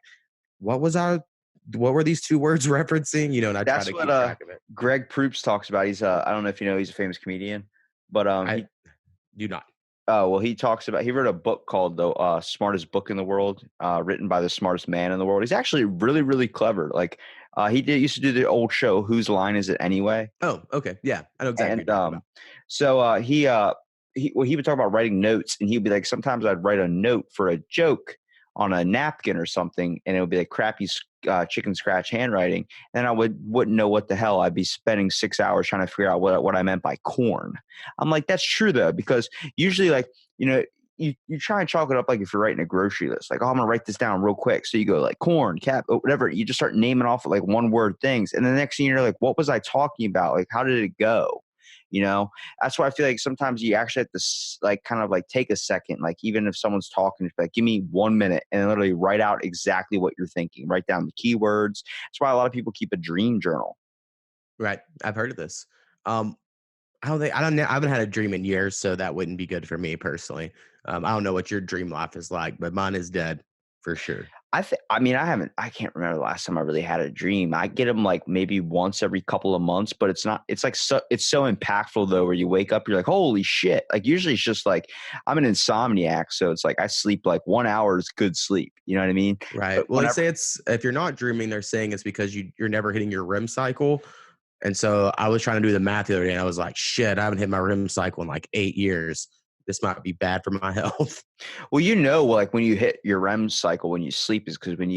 what was I? What were these 2 words referencing? And I try That's to what keep track of it. Greg Proops talks about. He's I don't know if you know, he's a famous comedian, but I he do not. oh well, he wrote a book called the Smartest Book in the World, written by the smartest man in the world. He's actually really really clever. Like he did used to do the old show Whose Line Is It Anyway? Oh, okay. Yeah, I know exactly what And you're talking about. so he would talk about writing notes, and he'd be like, sometimes I'd write a note for a joke on a napkin or something, and it would be like crappy chicken scratch handwriting, and I wouldn't know what the hell. I'd be spending 6 hours trying to figure out what I meant by corn. I'm like, that's true though, because usually like you try and chalk it up like if you're writing a grocery list, like, oh, I'm gonna write this down real quick. So you go like corn, cap, whatever. You just start naming off like one word things, and the next thing you're like, what was I talking about? Like, how did it go? That's why I feel like sometimes you actually have to like kind of like take a second, like even if someone's talking, like give me 1 minute and literally write out exactly what you're thinking, write down the keywords. That's why a lot of people keep a dream journal. Right. I've heard of this. Um, I don't know. I haven't had a dream in years, so that wouldn't be good for me personally. I don't know what your dream life is like, but mine is dead for sure. I can't remember the last time I really had a dream. I get them like maybe once every couple of months, but it's so impactful though, where you wake up, you're like, holy shit. Like usually it's just like, I'm an insomniac. So it's like, I sleep like 1 hour is good sleep. You know what I mean? But Right. Well, they whenever, say it's if you're not dreaming, they're saying it's because you're never hitting your REM cycle. And so I was trying to do the math the other day, and I was like, shit, I haven't hit my REM cycle in like 8 years. This might be bad for my health. well, like when you hit your REM cycle, when you sleep, is because when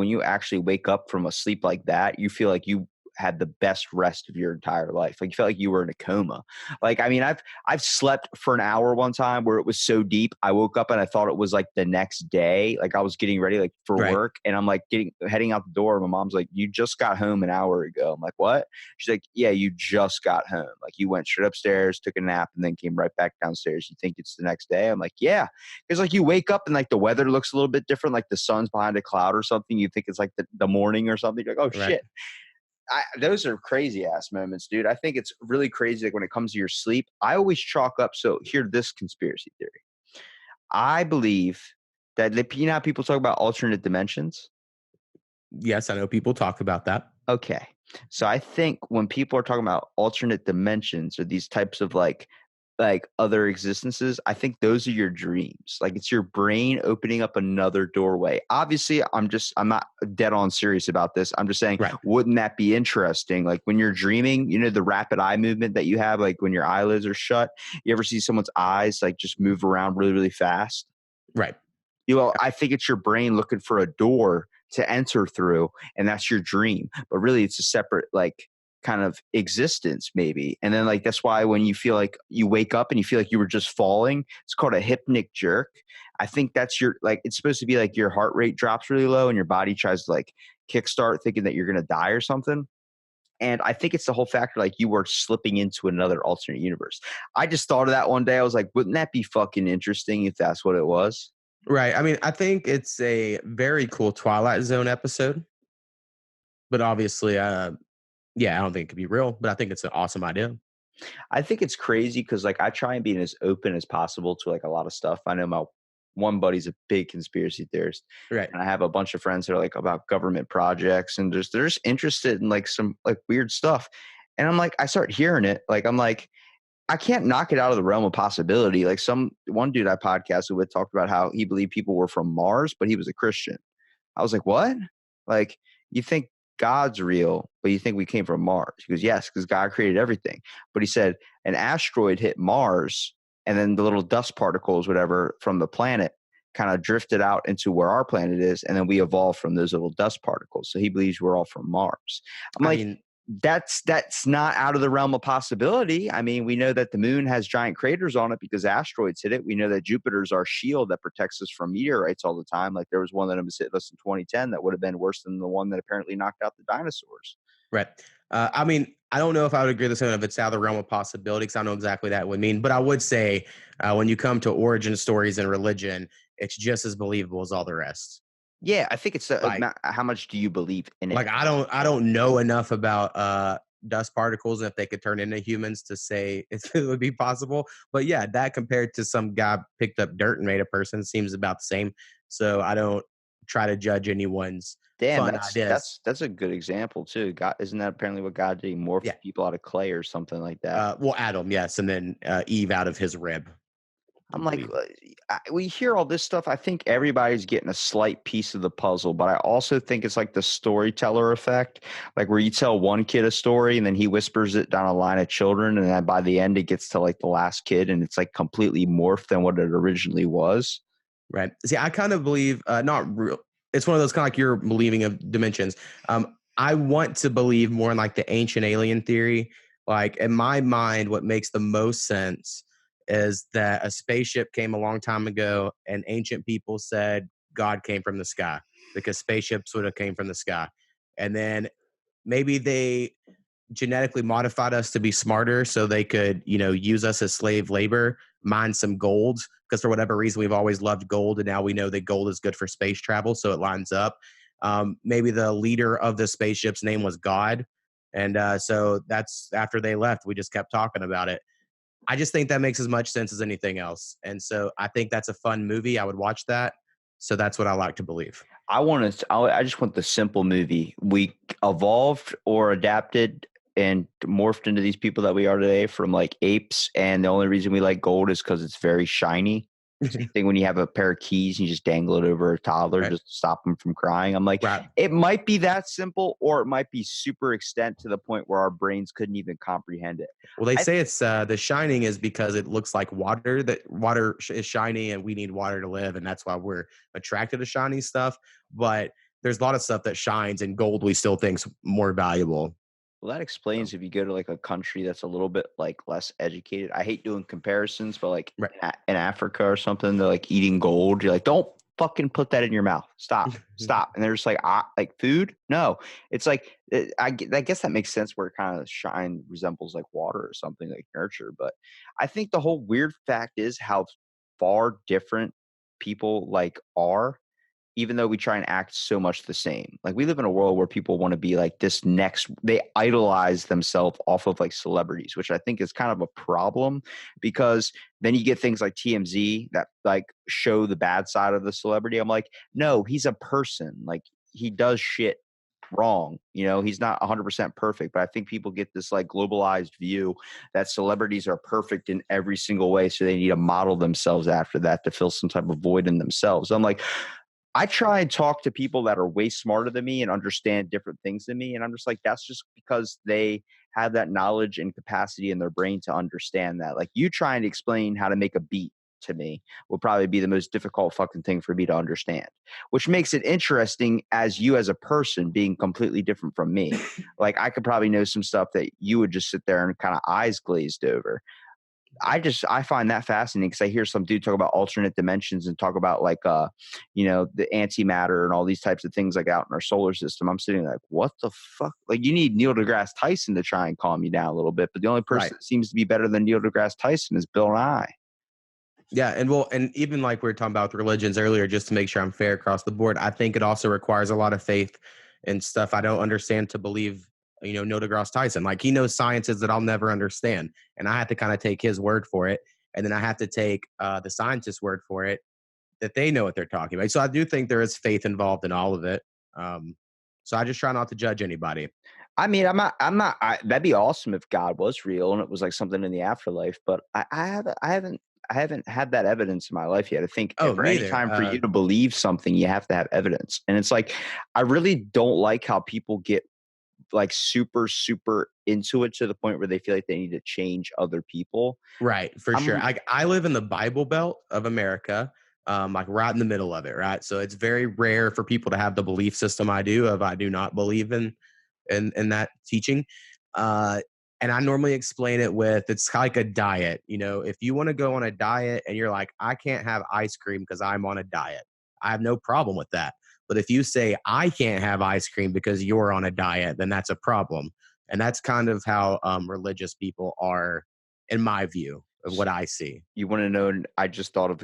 you actually wake up from a sleep like that, you feel like you had the best rest of your entire life. Like you felt like you were in a coma. Like, I mean, I've slept for an hour one time where it was so deep. I woke up and I thought it was like the next day. Like I was getting ready like for Right. work, and I'm like heading out the door. My mom's like, you just got home an hour ago. I'm like, what? She's like, yeah, you just got home. Like you went straight upstairs, took a nap, and then came right back downstairs. You think it's the next day? I'm like, yeah. Because like you wake up and like the weather looks a little bit different, like the sun's behind a cloud or something. You think it's like the morning or something. You're like, oh Right. shit. Those are crazy ass moments, dude. I think it's really crazy. Like when it comes to your sleep, I always chalk up. So here, this conspiracy theory. I believe that how people talk about alternate dimensions. Yes, I know people talk about that. Okay. So I think when people are talking about alternate dimensions or these types of like like other existences, I think those are your dreams. Like it's your brain opening up another doorway. Obviously, I'm not dead on serious about this. I'm just saying, Right. wouldn't that be interesting? Like when you're dreaming, the rapid eye movement that you have, like when your eyelids are shut, you ever see someone's eyes like just move around really, really fast? Right. I think it's your brain looking for a door to enter through, and that's your dream. But really, it's a separate, like, kind of existence, maybe. And then, like, that's why when you feel like you wake up and you feel like you were just falling, it's called a hypnic jerk. I think that's it's supposed to be like your heart rate drops really low and your body tries to like kickstart thinking that you're going to die or something. And I think it's the whole factor, like you were slipping into another alternate universe. I just thought of that one day. I was like, wouldn't that be fucking interesting if that's what it was? Right. I mean, I think it's a very cool Twilight Zone episode, but obviously, yeah, I don't think it could be real, but I think it's an awesome idea. I think it's crazy because like I try and be as open as possible to like a lot of stuff. I know my one buddy's a big conspiracy theorist, Right. and I have a bunch of friends that are like about government projects and they're just interested in like some like weird stuff. And I'm like, I start hearing it, like I'm like, I can't knock it out of the realm of possibility. Like one dude I podcasted with talked about how he believed people were from Mars, but he was a Christian. I was like, what? Like, you think God's real, but you think we came from Mars? He goes, yes, because God created everything. But he said an asteroid hit Mars, and then the little dust particles, whatever, from the planet kind of drifted out into where our planet is, and then we evolved from those little dust particles. So he believes we're all from Mars. I'm I like, mean, that's not out of the realm of possibility. I mean, we know that the moon has giant craters on it because asteroids hit it. We know that Jupiter's our shield that protects us from meteorites all the time. Like there was one that was hit us in 2010 that would have been worse than the one that apparently knocked out the dinosaurs. right. I mean, I don't know if I would agree with this if it's out of the realm of possibility because I know exactly that would mean. But I would say when you come to origin stories and religion, it's just as believable as all the rest. Yeah, I think it's Like, how much do you believe in it? I don't know enough about dust particles and if they could turn into humans to say it would be possible. But yeah, that compared to some guy picked up dirt and made a person seems about the same. So I don't try to judge anyone's Damn, fun that's ideas. that's that's a good example too. God, isn't that apparently what God did? He morphed Yeah. people out of clay or something like that. Well, Adam, yes, and then Eve out of his rib, I I'm like, believe. we hear all this stuff. I think everybody's getting a slight piece of the puzzle, but I also think it's like the storyteller effect, like where you tell one kid a story and then he whispers it down a line of children, and then by the end it gets to like the last kid, and it's like completely morphed than what it originally was. Right. See, I kind of believe not real. It's one of those kind of like you're believing of dimensions. I want to believe more in like the ancient alien theory. Like in my mind, what makes the most sense is that a spaceship came a long time ago, and ancient people said God came from the sky because spaceships would have came from the sky, and then maybe they genetically modified us to be smarter so they could, use us as slave labor, mine some gold. Because for whatever reason, we've always loved gold. And now we know that gold is good for space travel. So it lines up. Maybe the leader of the spaceship's name was God. And so that's after they left, we just kept talking about it. I just think that makes as much sense as anything else. And so I think that's a fun movie. I would watch that. So that's what I like to believe. I just want the simple movie. We evolved or adapted and morphed into these people that we are today from like apes, and the only reason we like gold is because it's very shiny. Same thing when you have a pair of keys and you just dangle it over a toddler Right. just to stop them from crying. I'm like, Right. it might be that simple, or it might be super extent to the point where our brains couldn't even comprehend it. Well, they I say it's the shining is because it looks like water. That water is shiny, and we need water to live, and that's why we're attracted to shiny stuff. But there's a lot of stuff that shines, and gold we still think's more valuable. Well, that So, explains if you go to like a country that's a little bit like less educated. I hate doing comparisons, but like right. in Africa or something, they're like eating gold. You're like, don't fucking put that in your mouth. Stop, stop. And they're just like food. No, it's like I guess that makes sense where it kind of shine resembles like water or something like nurture. But I think the whole weird fact is how far different people like are, even though we try and act so much the same. Like we live in a world where people want to be like this next, they idolize themselves off of like celebrities, which I think is kind of a problem because then you get things like TMZ that like show the bad side of the celebrity. I'm like, no, he's a person. Like he does shit wrong. You know, he's not 100% perfect, but I think people get this like globalized view that celebrities are perfect in every single way. So they need to model themselves after that to fill some type of void in themselves. I'm like, I try and talk to people that are way smarter than me and understand different things than me. And I'm just like, that's just because they have that knowledge and capacity in their brain to understand that. Like you trying to explain how to make a beat to me will probably be the most difficult fucking thing for me to understand, which makes it interesting as you as a person being completely different from me. Like I could probably know some stuff that you would just sit there and kind of eyes glazed over. I find that fascinating because I hear some dude talk about alternate dimensions and talk about like you know, the antimatter and all these types of things like out in our solar system. I'm sitting like, what the fuck? Like you need Neil deGrasse Tyson to try and calm you down a little bit, but the only Right. person that seems to be better than Neil deGrasse Tyson is Bill Nye. Yeah, and well, and even like we were talking about with religions earlier, just to make sure I'm fair across the board, I think it also requires a lot of faith and stuff I don't understand to believe, Neil deGrasse Tyson. Like he knows sciences that I'll never understand, and I have to kind of take his word for it, and then I have to take the scientist's word for it that they know what they're talking about. So I do think there is faith involved in all of it. Um, so I just try not to judge anybody. I mean, that'd be awesome if God was real and it was like something in the afterlife, but I haven't had that evidence in my life yet. I think Oh, for me any either. time for you to believe something, you have to have evidence. And it's like, I really don't like how people get like super, super into it to the point where they feel like they need to change other people. Right, for sure. I'm I live in the Bible Belt of America, like right in the middle of it, right? So it's very rare for people to have the belief system I do of I do not believe in that teaching. Uh, and I normally explain it with it's like a diet. You know, if you want to go on a diet and you're like, I can't have ice cream because I'm on a diet, I have no problem with that. But if you say I can't have ice cream because you're on a diet, then that's a problem. And that's kind of how religious people are in my view of what I see. You want to know? I just thought of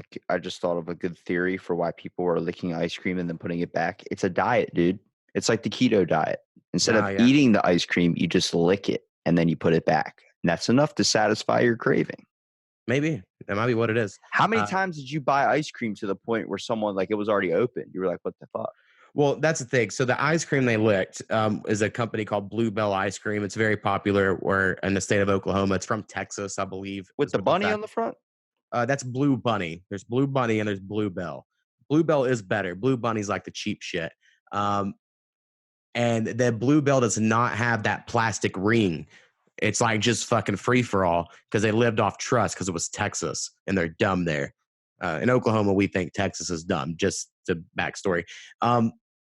a good theory for why people are licking ice cream and then putting it back. It's a diet, dude. It's like the keto diet. Instead of Yeah, eating the ice cream, you just lick it and then you put it back. And that's enough to satisfy your craving. maybe that might be what it is. How many Uh, times did you buy ice cream to the point where someone like it was already open? You were like, "What the fuck?" well, that's the thing. So the ice cream they licked is a company called Bluebell Ice Cream. It's very popular where in the state of Oklahoma. It's from Texas, I believe, With is the what the bunny on fact. the front? That's Blue Bunny. There's Blue Bunny and there's Bluebell. Bluebell is better. Blue Bunny's like the cheap shit. Um, and the Bluebell does not have that plastic ring. It's like just fucking free for all because they lived off trust because it was Texas and they're dumb there. In Oklahoma, we think Texas is dumb. Just the backstory.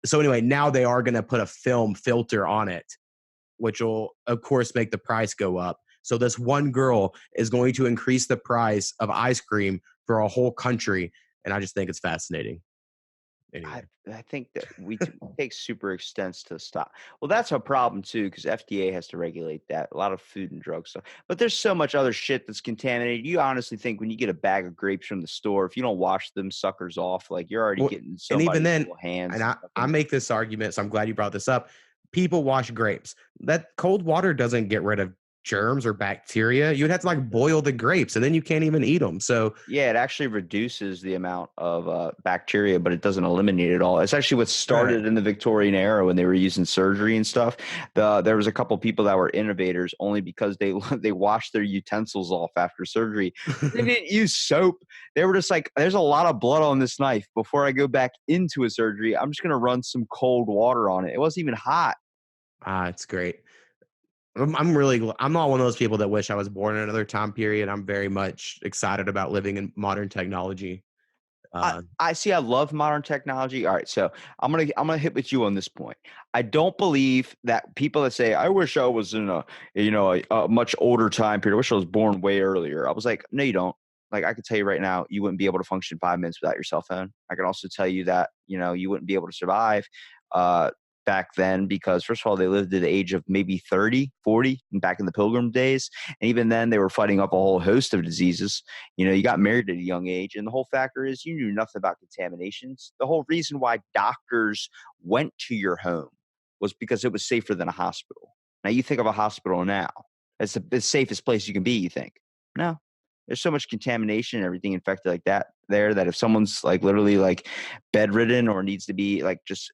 So anyway, now they are going to put a film filter on it, which will of course make the price go up. So this one girl is going to increase the price of ice cream for a whole country, and I just think it's fascinating. I Anyway. I think that take super extents to stop. Well, that's a problem too because FDA has to regulate that. A lot of food and drug stuff, but there's so much other shit that's contaminated. You honestly think when you get a bag of grapes from the store, if you don't wash them suckers off, like you're already Well, getting and even somebody's then, little hands and and I fucking. make this argument, so I'm glad you brought this up. People wash grapes. That cold water doesn't get rid of germs or bacteria. You'd have to like boil the grapes, and then you can't even eat them. So Yeah, it actually reduces the amount of bacteria, but it doesn't eliminate it all. It's actually what right. started in the Victorian era when they were using surgery and stuff. There was a couple people that were innovators only because they they washed their utensils off after surgery. They didn't use soap. They were just like, "There's a lot of blood on this knife. Before I go back into a surgery, I'm just gonna run some cold water on it. It wasn't even hot." It's great. I'm really. I'm not one of those people that wish I was born in another time period. I'm very much excited about living in modern technology. I Uh, I see. I love modern technology. All right, so I'm gonna hit with you on this point. I don't believe that people that say I wish I was in a much older time period. I wish I was born way earlier. I was like, no, you don't. Like I can tell you right now, you wouldn't be able to function 5 minutes without your cell phone. I can also tell you that you wouldn't be able to survive uh, back then because first of all, they lived to the age of maybe 30, 40, and back in the Pilgrim days, and even then they were fighting off a whole host of diseases. You got married at a young age, and the whole factor is you knew nothing about contaminations. The whole reason why doctors went to your home was because it was safer than a hospital. Now you think of a hospital now, it's the safest place you can be, you think. No. There's so much contamination and everything infected like that there that if someone's like literally like bedridden or needs to be like just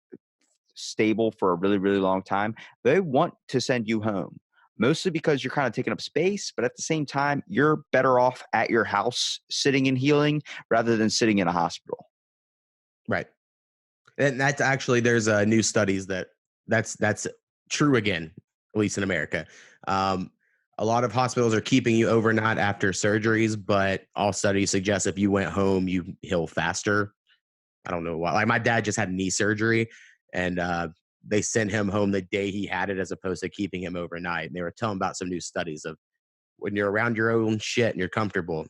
stable for a really, really long time, they want to send you home. Mostly because you're kind of taking up space, but at the same time, you're better off at your house sitting and healing rather than sitting in a hospital. Right. And that's actually there's new studies that's true again, at least in America. Um, a lot of hospitals are keeping you overnight after surgeries, but all studies suggest if you went home, you heal faster. I don't know why. Like my dad just had knee surgery, and they sent him home the day he had it, as opposed to keeping him overnight. And they were telling about some new studies of when you're around your own shit and you're comfortable,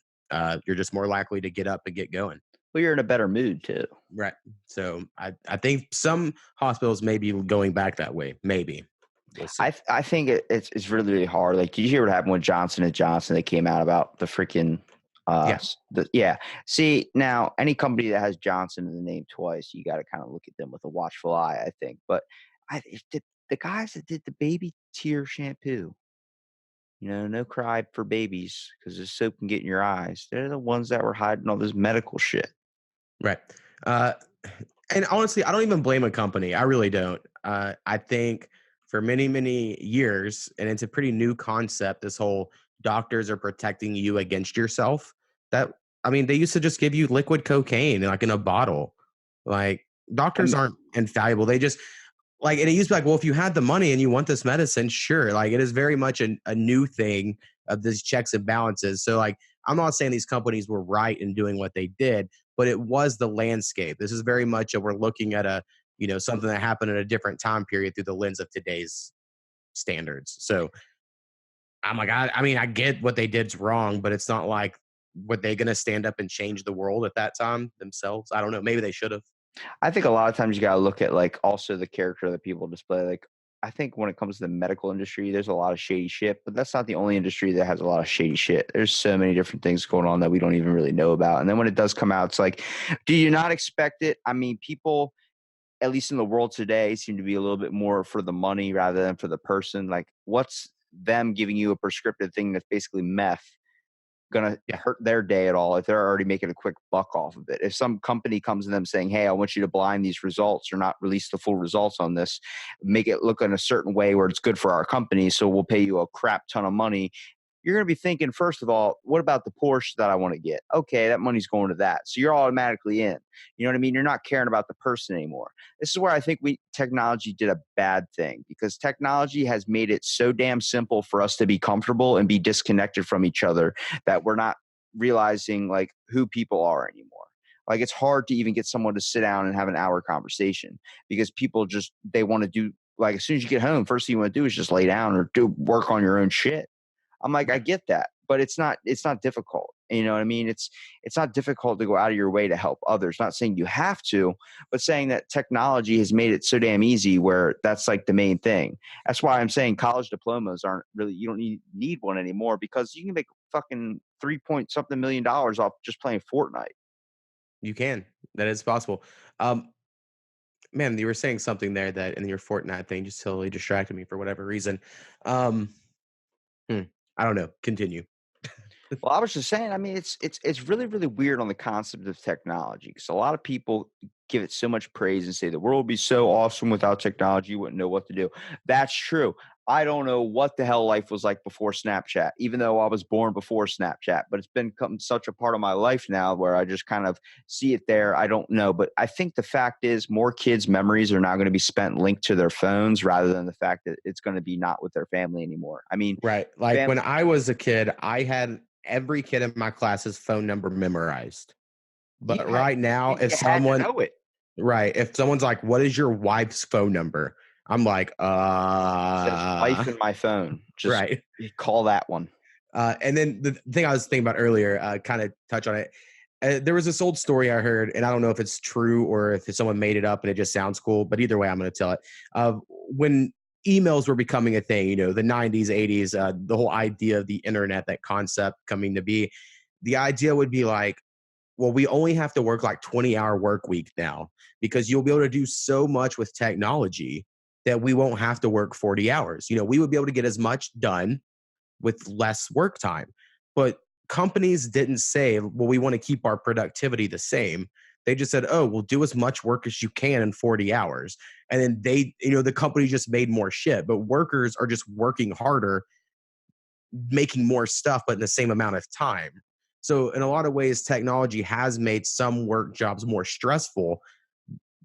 you're just more likely to get up and get going. Well, you're in a better mood too. Right. So I think some hospitals may be going back that way. Maybe we'll see. I think it's really, really hard. Like, did you hear what happened with Johnson and Johnson? They came out about the freaking Yeah. yeah. See, now any company that has Johnson in the name twice, you got to kind of look at them with a watchful eye, I think. But if the guys that did the baby tear shampoo, no cry for babies because the soap can get in your eyes. They're the ones that were hiding all this medical shit. Right. Uh, and honestly, I don't even blame a company. I really don't. I think for many, many years, and it's a pretty new concept, this whole doctors are protecting you against yourself. That, I mean, they used to just give you liquid cocaine like in a bottle. Like I doctors mean, aren't infallible. They just like, and it used to be like, well, if you had the money and you want this medicine, sure. Like it is very much a new thing of these checks and balances. So like, I'm not saying these companies were right in doing what they did, but it was the landscape. This is very much we're looking at something that happened in a different time period through the lens of today's standards. So I'm like, I mean, I get what they did's wrong, but it's not like were they going to stand up and change the world at that time themselves? I don't know. Maybe they should have. I think a lot of times you got to look at like also the character that people display. Like, I think when it comes to the medical industry, there's a lot of shady shit, but that's not the only industry that has a lot of shady shit. There's so many different things going on that we don't even really know about. And then when it does come out, it's like, do you not expect it? I mean, people, at least in the world today, seem to be a little bit more for the money rather than for the person. Like, what's them giving you a prescriptive thing that's basically meth gonna Yeah. hurt their day at all if they're already making a quick buck off of it? If some company comes to them saying, "Hey, I want you to blind these results or not release the full results on this, make it look in a certain way where it's good for our company, so we'll pay you a crap ton of money," you're going to be thinking, first of all, what about the Porsche that I want to get? Okay, that money's going to that. So you're automatically in. You know what I mean? You're not caring about the person anymore. This is where I think technology did a bad thing, because technology has made it so damn simple for us to be comfortable and be disconnected from each other that we're not realizing like who people are anymore. Like, it's hard to even get someone to sit down and have an hour conversation because people just, they want to do, like, as soon as you get home, first thing you want to do is just lay down or do work on your own shit. I'm like, I get that, but it's not difficult. You know what I mean? It's not difficult to go out of your way to help others. Not saying you have to, but saying that technology has made it so damn easy where that's like the main thing. That's why I'm saying college diplomas aren't really, you don't need one anymore, because you can make fucking 3 point something million dollars off just playing Fortnite. You can. That is possible. Um, Man, you were saying something there that in your Fortnite thing just totally distracted me for whatever reason. Um, hmm, I don't know. Continue. Well, I was just saying, I mean, it's really, really weird on the concept of technology, because a lot of people give it so much praise and say the world would be so awesome without technology, you wouldn't know what to do. That's true. I don't know what the hell life was like before Snapchat, even though I was born before Snapchat, but it's become such a part of my life now where I just kind of see it there. I don't know. But I think the fact is more kids' memories are now going to be spent linked to their phones rather than the fact that it's going to be not with their family anymore. I mean, Right. Like fam- when I was a kid, I had every kid in my class's phone number memorized. you But had, right now, if you had to someone, know it. right, if someone's like, "What is your wife's phone number?" I'm like, Says wife in my phone. Just right. call that one. And then the thing I was thinking about earlier, kind of touch on it. There was this old story I heard, and I don't know if it's true or if someone made it up and it just sounds cool. But either way, I'm going to tell it. When emails were becoming a thing, the 90s, 80s, the whole idea of the internet, that concept coming to be, the idea would be like, well, we only have to work like 20-hour work week now because you'll be able to do so much with technology that we won't have to work 40 hours. We would be able to get as much done with less work time. But companies didn't say, well, we want to keep our productivity the same. They just said, oh, well, do as much work as you can in 40 hours. And then the company just made more shit. But workers are just working harder, making more stuff, but in the same amount of time. So in a lot of ways, technology has made some work jobs more stressful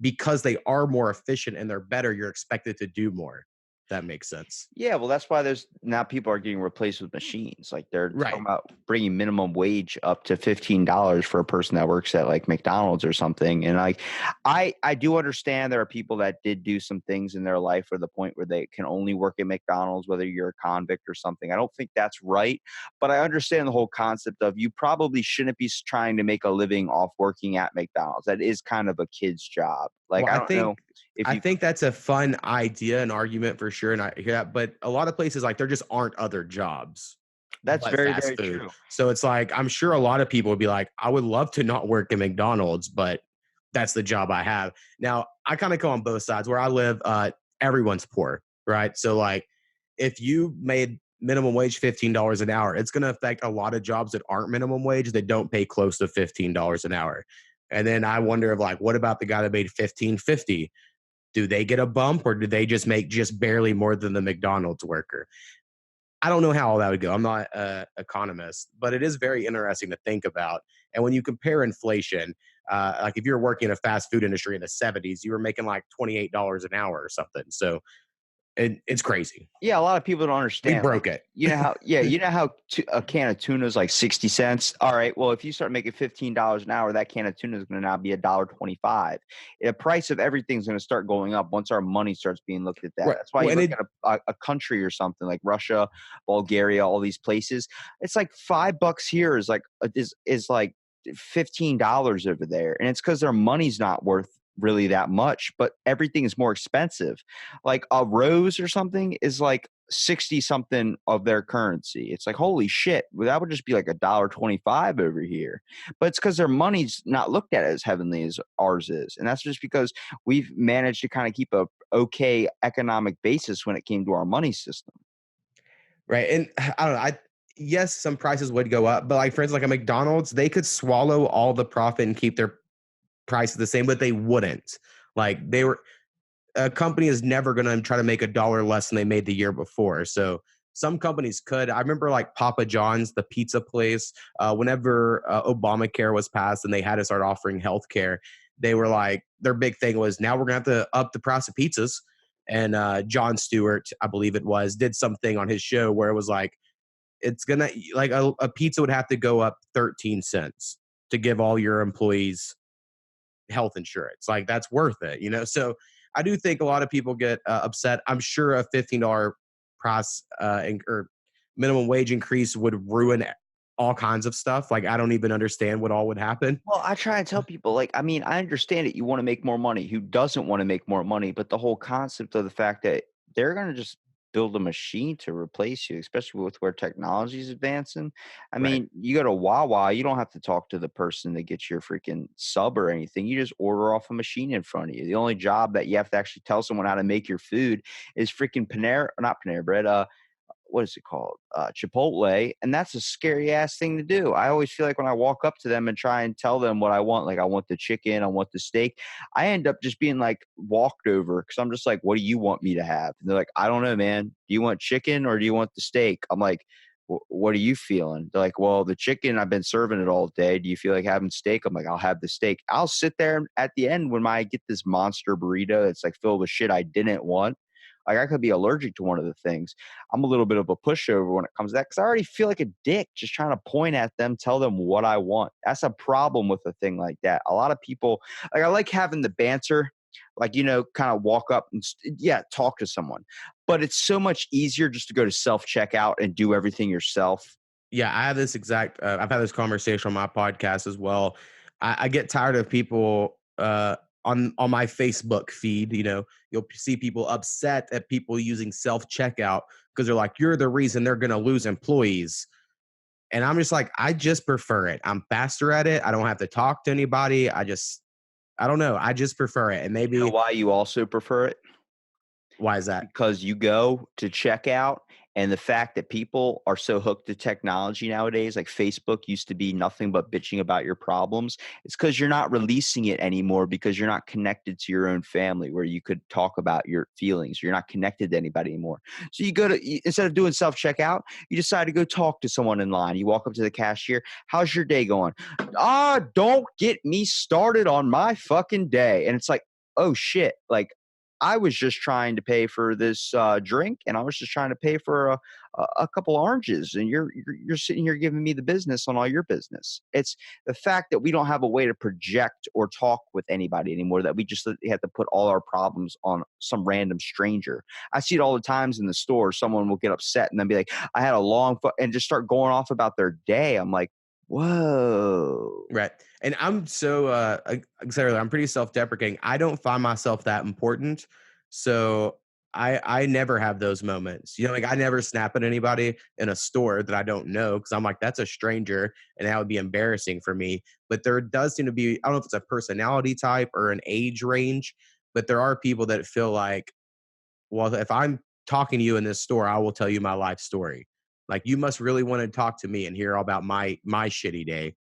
because they are more efficient and they're better. You're expected to do more. That makes sense. Yeah, well, that's why there's now people are getting replaced with machines. Like they're talking Right. about bringing minimum wage up to $15 for a person that works at like McDonald's or something. And like, I do understand there are people that did do some things in their life or the point where they can only work at McDonald's, whether you're a convict or something. I don't think that's right, but I understand the whole concept of you probably shouldn't be trying to make a living off working at McDonald's. That is kind of a kid's job. Like Well, I I don't think know if I you. think that's a fun idea and argument for sure. And I hear that, but a lot of places like there just aren't other jobs That's but very, fast very food. true. So it's like I'm sure a lot of people would be like, I would love to not work at McDonald's, but that's the job I have. Now I kind of go on both sides. Where I live, everyone's poor, right? So like if you made minimum wage $15 an hour, it's gonna affect a lot of jobs that aren't minimum wage that don't pay close to $15 an hour. And then I wonder if like, what about the guy that made 15.50? Do they get a bump or do they just make just barely more than the McDonald's worker? I don't know how all that would go. I'm not an economist, but it is very interesting to think about. And when you compare inflation, like if you're working in a fast food industry in the 70s, you were making like $28 an hour or something. So it's crazy. Yeah, a lot of people don't We understand. Like, broke it. you know how, yeah, you know how a can of tuna is like 60 cents. All right, well, if you start making $15 an hour, that can of tuna is going to now be $1.25. The price of everything's going to start going up once our money starts being looked at that. Right. That's why Well, you and look it, at a country or something like Russia, Bulgaria, all these places. It's like $5 here is like is like $15 over there, and it's because their money's not worth really that much, but everything is more expensive. Like a rose or something is like 60 something of their currency. It's like, holy shit, well, that would just be like $1.25 over here. But it's because their money's not looked at as heavenly as ours is. And that's just because we've managed to kind of keep a okay economic basis when it came to our money system. right. And I don't know. Yes, some prices would go up, but like for instance, like a McDonald's, they could swallow all the profit and keep their prices the same, but they wouldn't. Like they were a company is never going to try to make $1 less than they made the year before. So some companies could. I remember like Papa John's, the pizza place, whenever Obamacare was passed and they had to start offering healthcare, they were like, their big thing was now we're going to have to up the price of pizzas. And Jon Stewart, I believe it was, did something on his show where it was like, it's going to, like a pizza would have to go up 13 cents to give all your employees health insurance. Like that's worth it. So I do think a lot of people get upset. I'm sure a $15 price or minimum wage increase would ruin all kinds of stuff. Like I don't even understand what all would happen. Well, I try and tell people, like, I mean, I understand it. You want to make more money. Who doesn't want to make more money? But the whole concept of the fact that they're going to just build a machine to replace you, especially with where technology is advancing. I Right. mean, you go to Wawa, you don't have to talk to the person that gets your freaking sub or anything. You just order off a machine in front of you. The only job that you have to actually tell someone how to make your food is freaking Panera, not Panera Bread, what is it called? Chipotle. And that's a scary ass thing to do. I always feel like when I walk up to them and try and tell them what I want, like I want the chicken, I want the steak, I end up just being like walked over because I'm just like, what do you want me to have? And they're like, I don't know, man. Do you want chicken or do you want the steak? I'm like, what are you feeling? They're like, well, the chicken, I've been serving it all day. Do you feel like having steak? I'm like, I'll have the steak. I'll sit there at the end when I get this monster burrito. It's like filled with shit I didn't want. Like I could be allergic to one of the things. I'm a little bit of a pushover when it comes to that because I already feel like a dick just trying to point at them, tell them what I want. That's a problem with a thing like that. A lot of people, like I like having the banter, like, kind of walk up and, yeah, talk to someone. But it's so much easier just to go to self checkout and do everything yourself. Yeah, I have this exact. I've had this conversation on my podcast as well. I get tired of people on my Facebook feed. You'll see people upset at people using self checkout because they're like, "You're the reason they're going to lose employees." And I'm just like, I just prefer it. I'm faster at it. I don't have to talk to anybody. I don't know. I just prefer it. And You know maybe why you also prefer it? Why is that? Because you go to checkout, and the fact that people are so hooked to technology nowadays, like Facebook used to be nothing but bitching about your problems. It's because you're not releasing it anymore because you're not connected to your own family where you could talk about your feelings. You're not connected to anybody anymore. So instead of doing self checkout, you decide to go talk to someone in line. You walk up to the cashier. How's your day going? Don't get me started on my fucking day. And it's like, oh shit. Like, I was just trying to pay for this drink, and I was just trying to pay for a couple oranges, and you're sitting here giving me the business on all your business. It's the fact that we don't have a way to project or talk with anybody anymore. That we just have to put all our problems on some random stranger. I see it all the times in the store. Someone will get upset and then be like, "I had a and just start going off about their day. I'm like, whoa. Right. And I'm so exactly, I'm pretty self-deprecating. I don't find myself that important. So I never have those moments. You know, like I never snap at anybody in a store that I don't know because I'm like, that's a stranger and that would be embarrassing for me. But there does seem to be, I don't know if it's a personality type or an age range, but there are people that feel like, well, if I'm talking to you in this store, I will tell you my life story. Like you must really want to talk to me and hear all about my shitty day.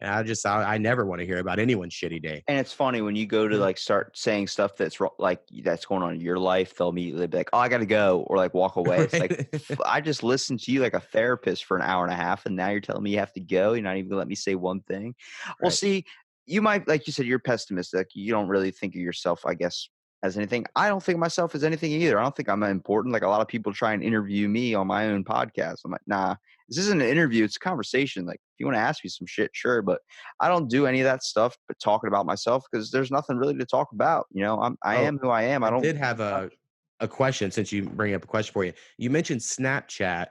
And I never want to hear about anyone's shitty day. And it's funny when you go to like start saying stuff like that's going on in your life, they'll immediately be like, "Oh, I got to go," or like walk away. It's like Right. I just listened to you like a therapist for an hour and a half, and now you're telling me you have to go. You're not even gonna let me say one thing. Well, Right. see, you might, like you said, you're pessimistic. You don't really think of yourself, I guess, as anything. I don't think of myself as anything either. I don't think I'm important. Like a lot of people try and interview me on my own podcast. I'm like, nah, this isn't an interview. It's a conversation. Like if you want to ask me some shit, sure, but I don't do any of that stuff but talking about myself because there's nothing really to talk about. You know, I Oh, am who I am. I I don't did have a question since you bring up a question for you. You mentioned Snapchat.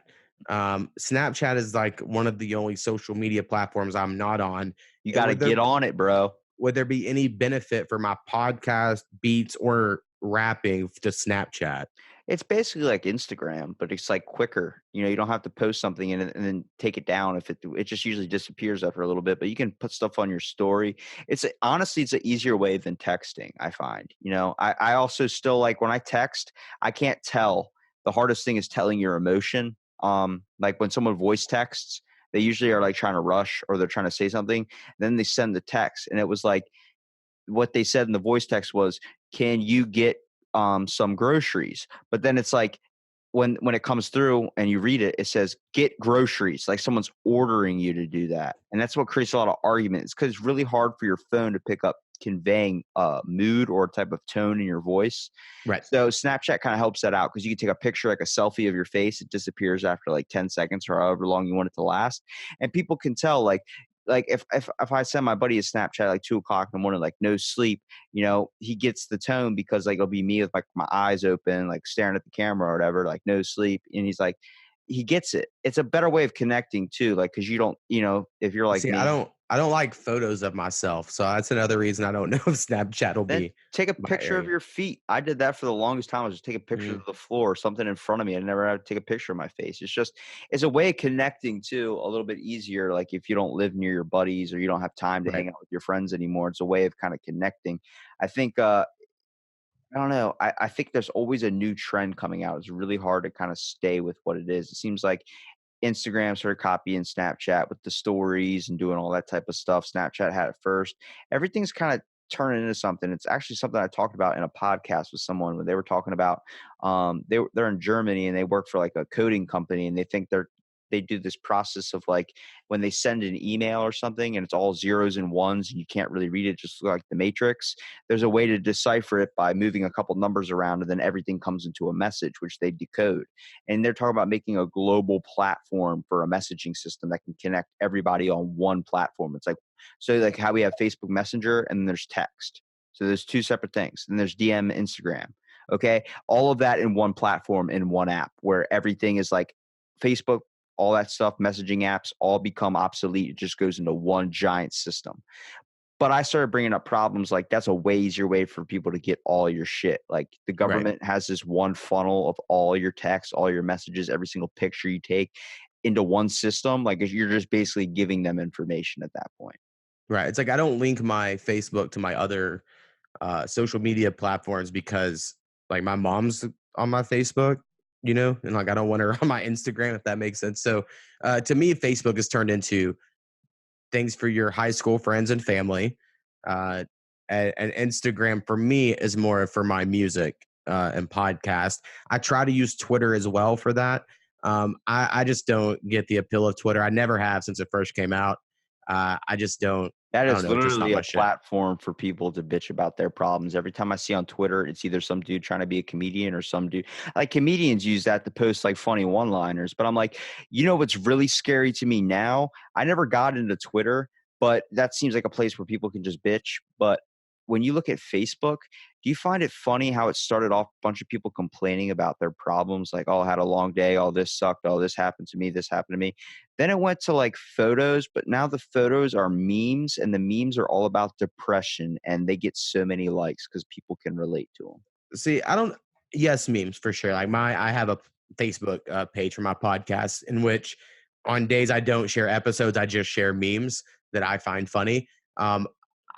Snapchat is like one of the only social media platforms I'm not on. you got to Would get on it, bro. there be any benefit for my podcast, beats, or rapping to Snapchat? It's basically like Instagram, but it's like quicker. You know, you don't have to post something and then take it down if it just usually disappears after a little bit. But you can put stuff on your story. Honestly, it's an easier way than texting. I find. You know, I also still like when I text, I can't tell. The hardest thing is telling your emotion. Like when someone voice texts, they usually are like trying to rush or they're trying to say something. Then they send the text, and it was like what they said in the voice text was, "Can you get some groceries?" But then it's like when it comes through and you read it, it says "get groceries," like someone's ordering you to do that, and that's what creates a lot of arguments because it's really hard for your phone to pick up conveying mood or type of tone in your voice. Right. So Snapchat kind of helps that out because you can take a picture like a selfie of your face. It disappears after like 10 seconds or however long you want it to last. And people can tell like if I send my buddy a Snapchat like 2 o'clock in the morning, like no sleep, you know, he gets the tone because like it'll be me with like my eyes open, like staring at the camera or whatever, like no sleep. And he's like, he gets it. It's a better way of connecting too, like because you don't, you know, if you're like See, I me, don't I don't like photos of myself, so that's another reason I don't know if Snapchat will then be take a my picture of area. your feet. I did that for the longest time. I was just taking pictures Mm, of the floor or something in front of me. I never had to take a picture of my face. It's a way of connecting too, a little bit easier. Like if you don't live near your buddies or you don't have time to right, hang out with your friends anymore, it's a way of kind of connecting. I think I don't know. I think there's always a new trend coming out. It's really hard to kind of stay with what it is. It seems like Instagram started copying Snapchat with the stories and doing all that type of stuff. Snapchat had it first. Everything's kind of turning into something. It's actually something I talked about in a podcast with someone when they were talking about they're in Germany and they work for like a coding company and they think they do this process of like when they send an email or something and it's all zeros and ones and you can't really read it just like the matrix. There's a way to decipher it by moving a couple numbers around and then everything comes into a message which they decode, and they're talking about making a global platform for a messaging system that can connect everybody on one platform. It's like so like how we have Facebook Messenger and then there's text. So there's two separate things. And there's DM, Instagram. Okay. All of that in one platform in one app where everything is like Facebook, all that stuff, messaging apps all become obsolete. It just goes into one giant system. But I started bringing up problems like that's a way easier way for people to get all your shit. Like the right, government has this one funnel of all your texts, all your messages, every single picture you take into one system. Like you're just basically giving them information at that point. right. It's like I don't link my Facebook to my other social media platforms because like my mom's on my Facebook, and like I don't want her on my Instagram, if that makes sense. So to me, Facebook has turned into things for your high school friends and family. Uh, and Instagram for me is more for my music and podcast. I try to use Twitter as well for that. I just don't get the appeal of Twitter. I never have since it first came out. I just don't. That I don't is know. It's just not literally my a shit. platform for people to bitch about their problems. Every time I see on Twitter, it's either some dude trying to be a comedian or some dude like comedians use that to post like funny one-liners. But I'm like, what's really scary to me now? I never got into Twitter, but that seems like a place where people can just bitch. But when you look at Facebook, do you find it funny how it started off a bunch of people complaining about their problems, like, oh, I had a long day, all this sucked, all this happened to me, this happened to me. Then it went to like photos, but now the photos are memes, and the memes are all about depression, and they get so many likes because people can relate to them. See, I don't. Yes, memes for sure. Like I have a Facebook page for my podcast in which, on days I don't share episodes, I just share memes that I find funny. Um,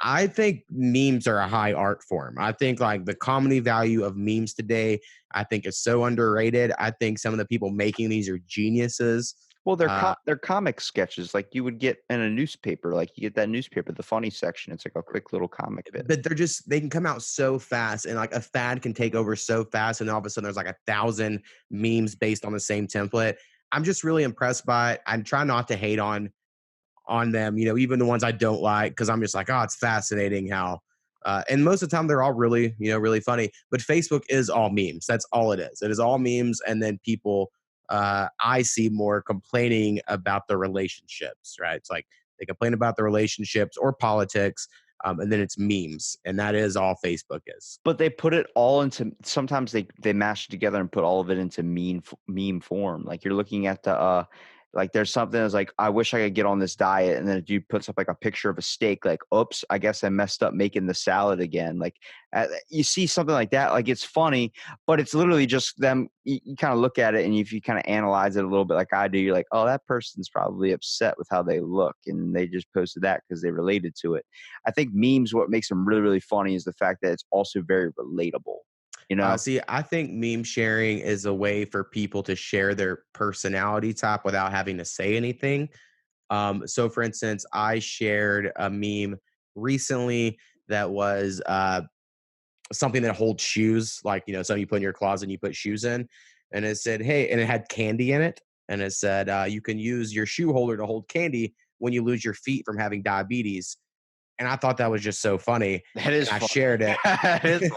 I think memes are a high art form. I think like the comedy value of memes today, I think is so underrated. I think some of the people making these are geniuses. Well, they're Uh, they're comic sketches like you would get in a newspaper. Like you get that newspaper, the funny section. It's like a quick little comic bit. but they can come out so fast, and like a fad can take over so fast, and then all of a sudden there's like 1,000 memes based on the same template. I'm just really impressed by it. I'm trying not to hate on them, even the ones I don't like, because I'm just like, oh, it's fascinating how and most of the time they're all really, really funny. But Facebook is all memes. That's all it is. It is all memes, and then people I see more complaining about the relationships, right? It's like they complain about the relationships or politics, and then it's memes, and that is all Facebook is. But they put it all into sometimes they mash it together and put all of it into meme form. Like you're looking at the like there's something that's like, I wish I could get on this diet, and then a dude puts up like a picture of a steak, like, oops, I guess I messed up making the salad again. Like you see something like that, like it's funny, but it's literally just them. You kind of look at it, and if you kind of analyze it a little bit, like I do, you're like, oh, that person's probably upset with how they look, and they just posted that because they related to it. I think memes, what makes them really, really funny is the fact that it's also very relatable. You know, See, I think meme sharing is a way for people to share their personality type without having to say anything. So, for instance, I shared a meme recently that was something that holds shoes, like something you put in your closet and you put shoes in, and it said, "Hey," and it had candy in it, and it said, "You can use your shoe holder to hold candy when you lose your feet from having diabetes." And I thought that was just so funny, that and is I funny. shared it. That is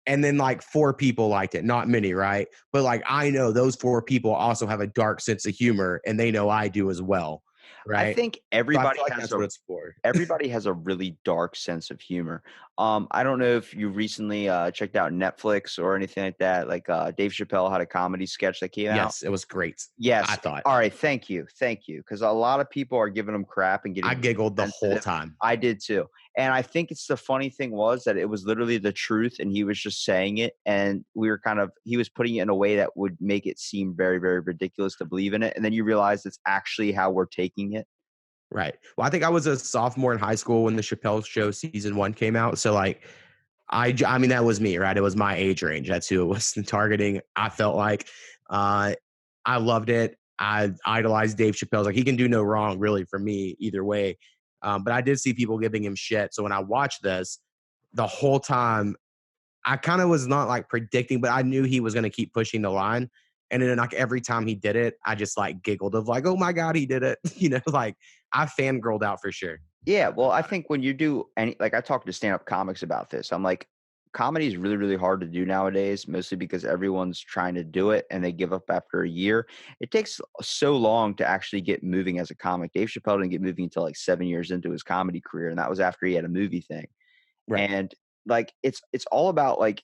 And then like 4 people liked it, not many, right? But like I know those 4 people also have a dark sense of humor, and they know I do as well, I right? think So I feel like that's what it's for. everybody has a really dark sense of humor. I don't know if you recently checked out Netflix or anything like that. Like Dave Chappelle had a comedy sketch that came out. Yes, it was great, I Yes. thought. All right. Thank you. Because a lot of people are giving him crap and I getting giggled the whole sensitive. time. I did too. And I think it's the funny thing was that it was literally the truth, and he was just saying it. And we were he was putting it in a way that would make it seem very, very ridiculous to believe in it. And then you realize it's actually how we're taking it. Right. Well, I think I was a sophomore in high school when the Chappelle Show season 1 came out, so, like, I mean, that was me, right? It was my age range. That's who it was targeting, I felt like. Uh, I loved it. I idolized Dave Chappelle. Like, he can do no wrong, really, for me, either way. But I did see people giving him shit, so when I watched this, the whole time, I kinda was not, like, predicting, but I knew he was gonna keep pushing the line, and then, like, every time he did it, I just, like, giggled of, like, "Oh my god, he did it." Like, I fangirled out for sure. Yeah, well, I think when you do any like I talked to stand-up comics about this. I'm like, comedy is really, really hard to do nowadays, mostly because everyone's trying to do it and they give up after a year. It takes so long to actually get moving as a comic. Dave Chappelle didn't get moving until like 7 years into his comedy career, and that was after he had a movie thing. Right. And like it's all about like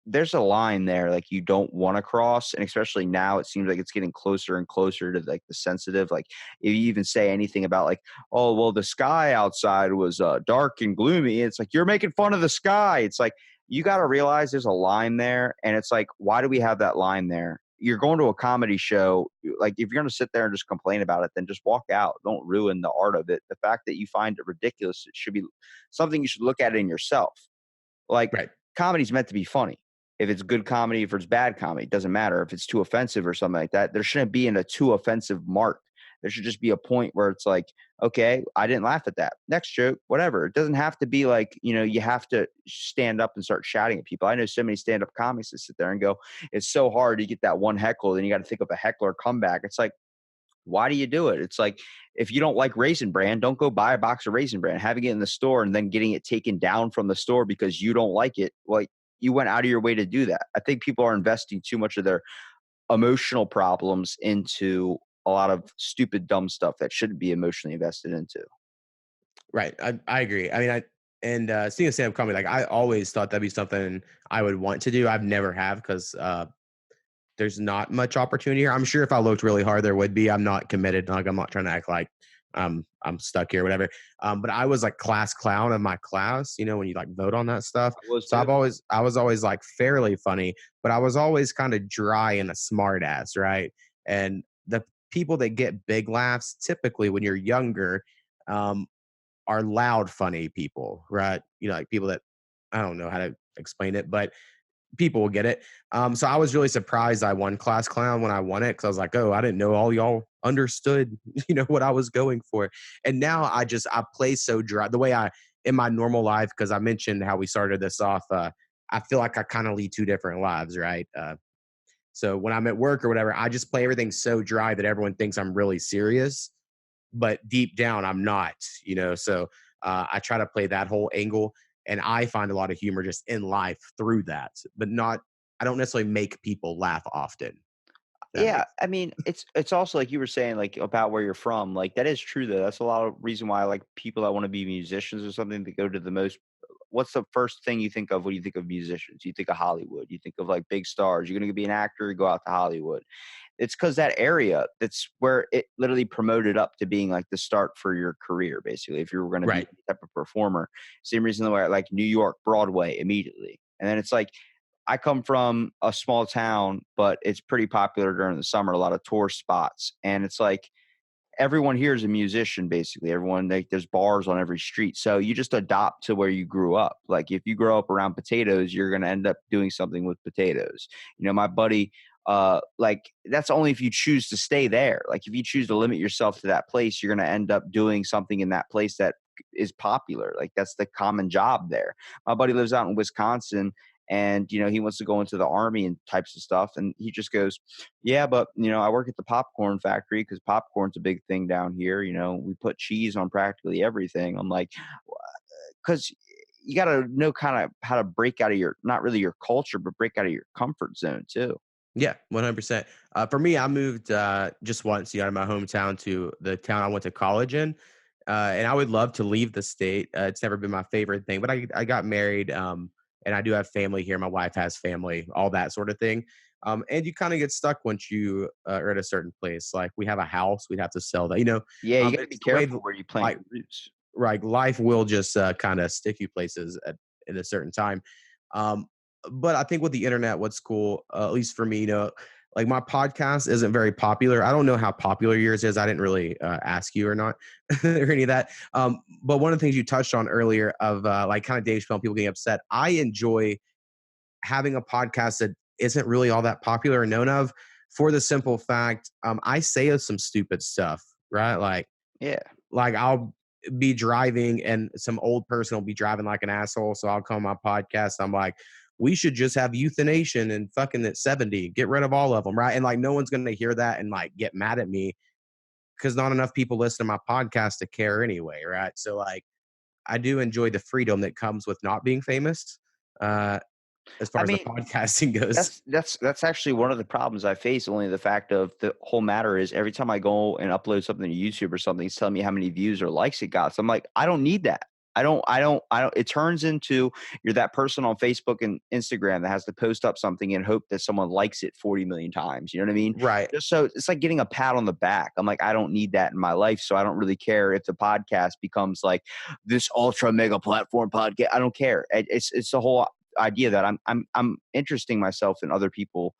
there's a line there like you don't want to cross, and especially now it seems like it's getting closer and closer to like the sensitive. Like if you even say anything about like, oh well, the sky outside was dark and gloomy, it's like you're making fun of the sky. It's like you got to realize there's a line there, and it's like, why do we have that line there? You're going to a comedy show, like if you're going to sit there and just complain about it, then just walk out. Don't ruin the art of it. The fact that you find it ridiculous, it should be something you should look at in yourself. Like Right. comedy's meant to be funny. if it's good comedy, if it's bad comedy, it doesn't matter. If it's too offensive or something like that, there shouldn't be in a too offensive mark. There should just be a point where it's like, okay, I didn't laugh at that. Next joke, whatever. It doesn't have to be like, you have to stand up and start shouting at people. I know so many stand-up comics that sit there and go, it's so hard to get that one heckle, then you got to think of a heckler comeback. It's like, why do you do it? It's like, if you don't like Raisin Bran, don't go buy a box of Raisin Bran. Having it in the store and then getting it taken down from the store because you don't like it, like, you went out of your way to do that. I think people are investing too much of their emotional problems into a lot of stupid, dumb stuff that shouldn't be emotionally invested into. Right. I agree. I mean, seeing a stand-up comedy, like I always thought that'd be something I would want to do. I've never have because there's not much opportunity here. I'm sure if I looked really hard, there would be. I'm not committed. Like I'm not trying to act like I'm stuck here, whatever. But I was like class clown of my class, when you like vote on that stuff. I was So too. I was always like fairly funny, but I was always kind of dry and a smart ass, right? And the people that get big laughs typically when you're younger um, are loud, funny people, right? Like people that I don't know how to explain it, but people will get it. So I was really surprised I won class clown when I won it because I was like, oh, I didn't know all y'all understood, what I was going for. And now I play so dry the way I in my normal life because I mentioned how we started this off. I feel like I kind of lead two different lives, right? So when I'm at work or whatever, I just play everything so dry that everyone thinks I'm really serious, but deep down I'm not. So I try to play that whole angle, and I find a lot of humor just in life through that, but not. I don't necessarily make people laugh often. That Yeah, makes I mean, it's also like you were saying, like about where you're from. Like that is true though. That's a lot of reason why like people that want to be musicians or something that go to the most. What's the first thing you think of when you think of musicians? You think of Hollywood. You think of like big stars. You're gonna be an actor, you go out to Hollywood. It's because that area, that's where it literally promoted up to being like the start for your career, basically. If you were going to be right. any type of performer, same reason why like New York, Broadway immediately. And then it's like, I come from a small town, but it's pretty popular during the summer, a lot of tourist spots. And it's like, everyone here is a musician basically. Everyone, like, there's bars on every street, so you just adopt to where you grew up. Like if you grow up around potatoes, you're going to end up doing something with potatoes. My buddy, like that's only if you choose to stay there. Like if you choose to limit yourself to that place, you're going to end up doing something in that place that is popular. Like that's the common job there. My buddy lives out in Wisconsin, and he wants to go into the army and types of stuff, and he just goes, yeah, but I work at the popcorn factory because popcorn's a big thing down here. We put cheese on practically everything. I'm like, because you got to know kind of how to break out of your, not really your culture, but break out of your comfort zone too. Yeah, 100%. For me, I moved just once, out of my hometown to the town I went to college in, and I would love to leave the state. It's never been my favorite thing, but I got married, and I do have family here. My wife has family, all that sort of thing. And you kind of get stuck once you are at a certain place. Like we have a house, we'd have to sell that. Yeah, you got to be It's the way careful where you plant like your roots. right, life will just kind of stick you places at a certain time. Um, but I think with the internet, what's cool, at least for me, like my podcast isn't very popular. I don't know how popular yours is. I didn't really ask you or not or any of that. But one of the things you touched on earlier of like kind of Dave Chappelle, people getting upset. I enjoy having a podcast that isn't really all that popular or known of for the simple fact I say some stupid stuff, right? Yeah. Like I'll be driving and some old person will be driving like an asshole. So I'll call my podcast. I'm like, we should just have euthanasia and fucking at 70, get rid of all of them. Right. And like, no one's going to hear that and like get mad at me because not enough people listen to my podcast to care anyway. Right. So like, I do enjoy the freedom that comes with not being famous uh, as far I as the mean, podcasting goes. that's actually one of the problems I face. Only the fact of the whole matter is every time I go and upload something to YouTube or something, it's telling me how many views or likes it got. So I'm like, I don't need that. I don't. It turns into you're that person on Facebook and Instagram that has to post up something and hope that someone likes it 40 million times. You know what I mean? Right. Just so it's like getting a pat on the back. I'm like, I don't need that in my life. So I don't really care if the podcast becomes like this ultra mega platform podcast. I don't care. It's the whole idea that I'm interesting myself in other people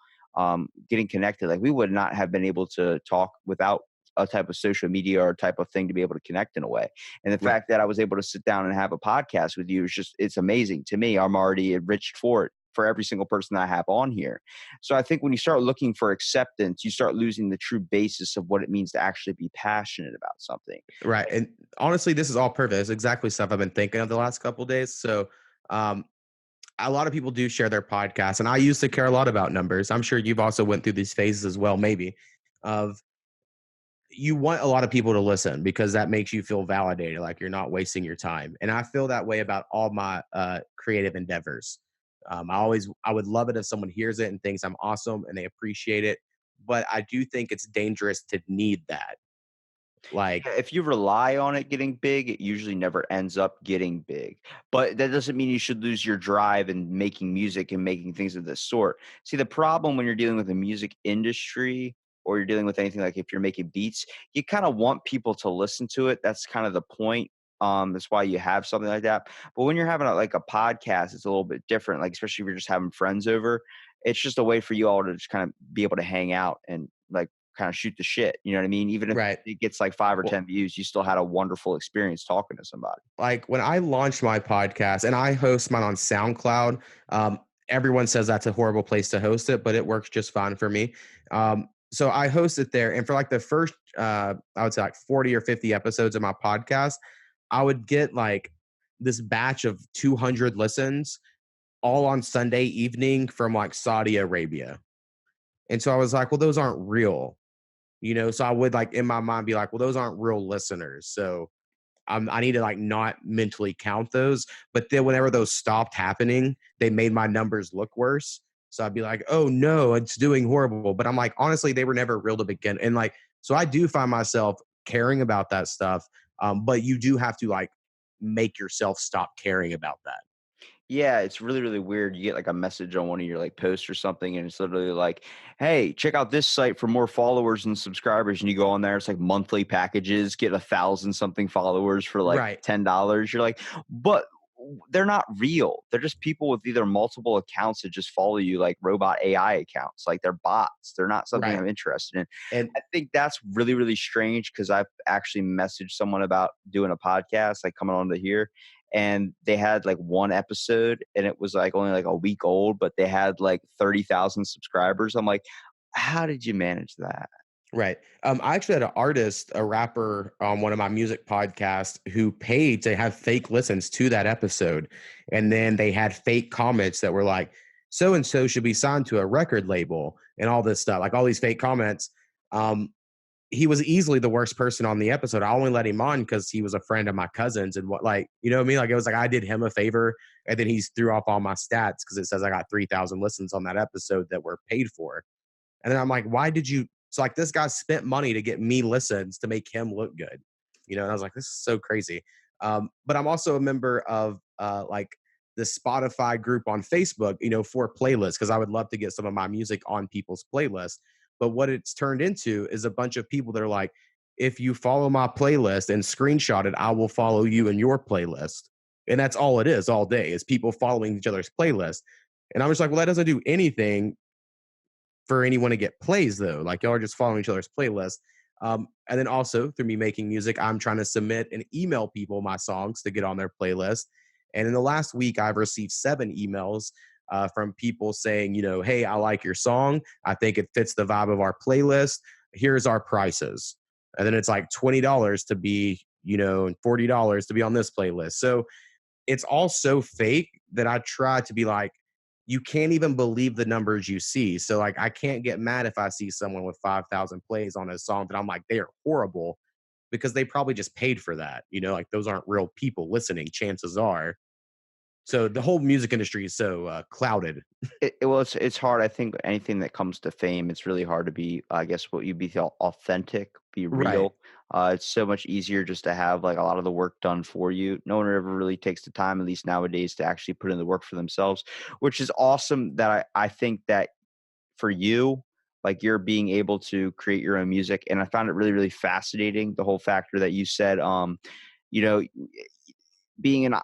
getting connected. Like we would not have been able to talk without a type of social media or type of thing to be able to connect in a way. And the Right. fact that I was able to sit down and have a podcast with you is just, it's amazing to me. I'm already enriched for it. for every single person that I have on here. So I think when you start looking for acceptance, you start losing the true basis of what it means to actually be passionate about something. Right. And honestly, this is all perfect. It's exactly stuff I've been thinking of the last couple of days. So, um, a lot of people do share their podcasts, and I used to care a lot about numbers. I'm sure you've also went through these phases as well, maybe, of you want a lot of people to listen because that makes you feel validated, like you're not wasting your time. And I feel that way about all my creative endeavors. I would love it if someone hears it and thinks I'm awesome and they appreciate it. But I do think it's dangerous to need that. Like, Yeah, if you rely on it getting big, it usually never ends up getting big. But that doesn't mean you should lose your drive in making music and making things of this sort. See, the problem when you're dealing with the music industry or you're dealing with anything like if you're making beats, you kind of want people to listen to it. That's kind of the point. That's why you have something like that. But when you're having like a podcast, it's a little bit different. Like especially if you're just having friends over, it's just a way for you all to just kind of be able to hang out and like kind of shoot the shit. You know what I mean? Even if right. it gets like 5 or Well, 10 views, you still had a wonderful experience talking to somebody. like when I launched my podcast and I host mine on SoundCloud, everyone says that's a horrible place to host it, but it works just fine for me. So I host it there. And for like the first, I would say like 40 or 50 episodes of my podcast, I would get like this batch of 200 listens all on Sunday evening from like Saudi Arabia. And so I was like, well, those aren't real, So I would like in my mind be like, well, those aren't real listeners. So I need to like not mentally count those. But then whenever those stopped happening, they made my numbers look worse. So I'd be like, oh no, it's doing horrible. But I'm like, honestly, they were never real to begin. And like, so I do find myself caring about that stuff. But you do have to like make yourself stop caring about that. Yeah, it's really, really weird. You get like a message on one of your like posts or something, and it's literally like, "Hey, check out this site for more followers and subscribers." And you go on there, it's like monthly packages, get 1,000 something followers for like Right. $10. You're like, but they're not real. They're just people with either multiple accounts that just follow you, like robot AI accounts. Like they're bots. They're not something Right. I'm interested in. And I think that's really, really strange because I've actually messaged someone about doing a podcast, like coming on to here, and they had like one episode and it was like only like a week old, but they had like 30,000 subscribers. I'm like, how did you manage that? right. I actually had an artist, a rapper on one of my music podcasts who paid to have fake listens to that episode. And then they had fake comments that were like, so and so should be signed to a record label and all this stuff, like all these fake comments. Um, he was easily the worst person on the episode. I only let him on because he was a friend of my cousin's and what, like, you know what I mean? Like, it was like I did him a favor and then he's threw off all my stats because it says I got 3,000 listens on that episode that were paid for. And then I'm like, why did you? So like this guy spent money to get me listens to make him look good, And I was like, this is so crazy. But I'm also a member of like the Spotify group on Facebook, for playlists because I would love to get some of my music on people's playlists. But what it's turned into is a bunch of people that are like, if you follow my playlist and screenshot it, I will follow you in your playlist. And that's all it is all day is people following each other's playlist. And I'm just like, well, that doesn't do anything for anyone to get plays though. Like y'all are just following each other's playlists. And then also through me making music, I'm trying to submit and email people my songs to get on their playlist. And in the last week, I've received 7 emails from people saying, hey, I like your song. I think it fits the vibe of our playlist. Here's our prices. And then it's like $20 to be, and $40 to be on this playlist. So it's all so fake that I try to be like, you can't even believe the numbers you see. So like I can't get mad if I see someone with 5,000 plays on a song that I'm like, they are horrible because they probably just paid for that. Like those aren't real people listening, chances are. So the whole music industry is so clouded. Well, it's hard. I think anything that comes to fame, it's really hard to be, I guess, what you'd be authentic, be Right. real. It's so much easier just to have like a lot of the work done for you. No one ever really takes the time, at least nowadays, to actually put in the work for themselves, which is awesome. That I think that for you, like you're being able to create your own music, and I found it really, really fascinating. The whole factor that you said, you know, being in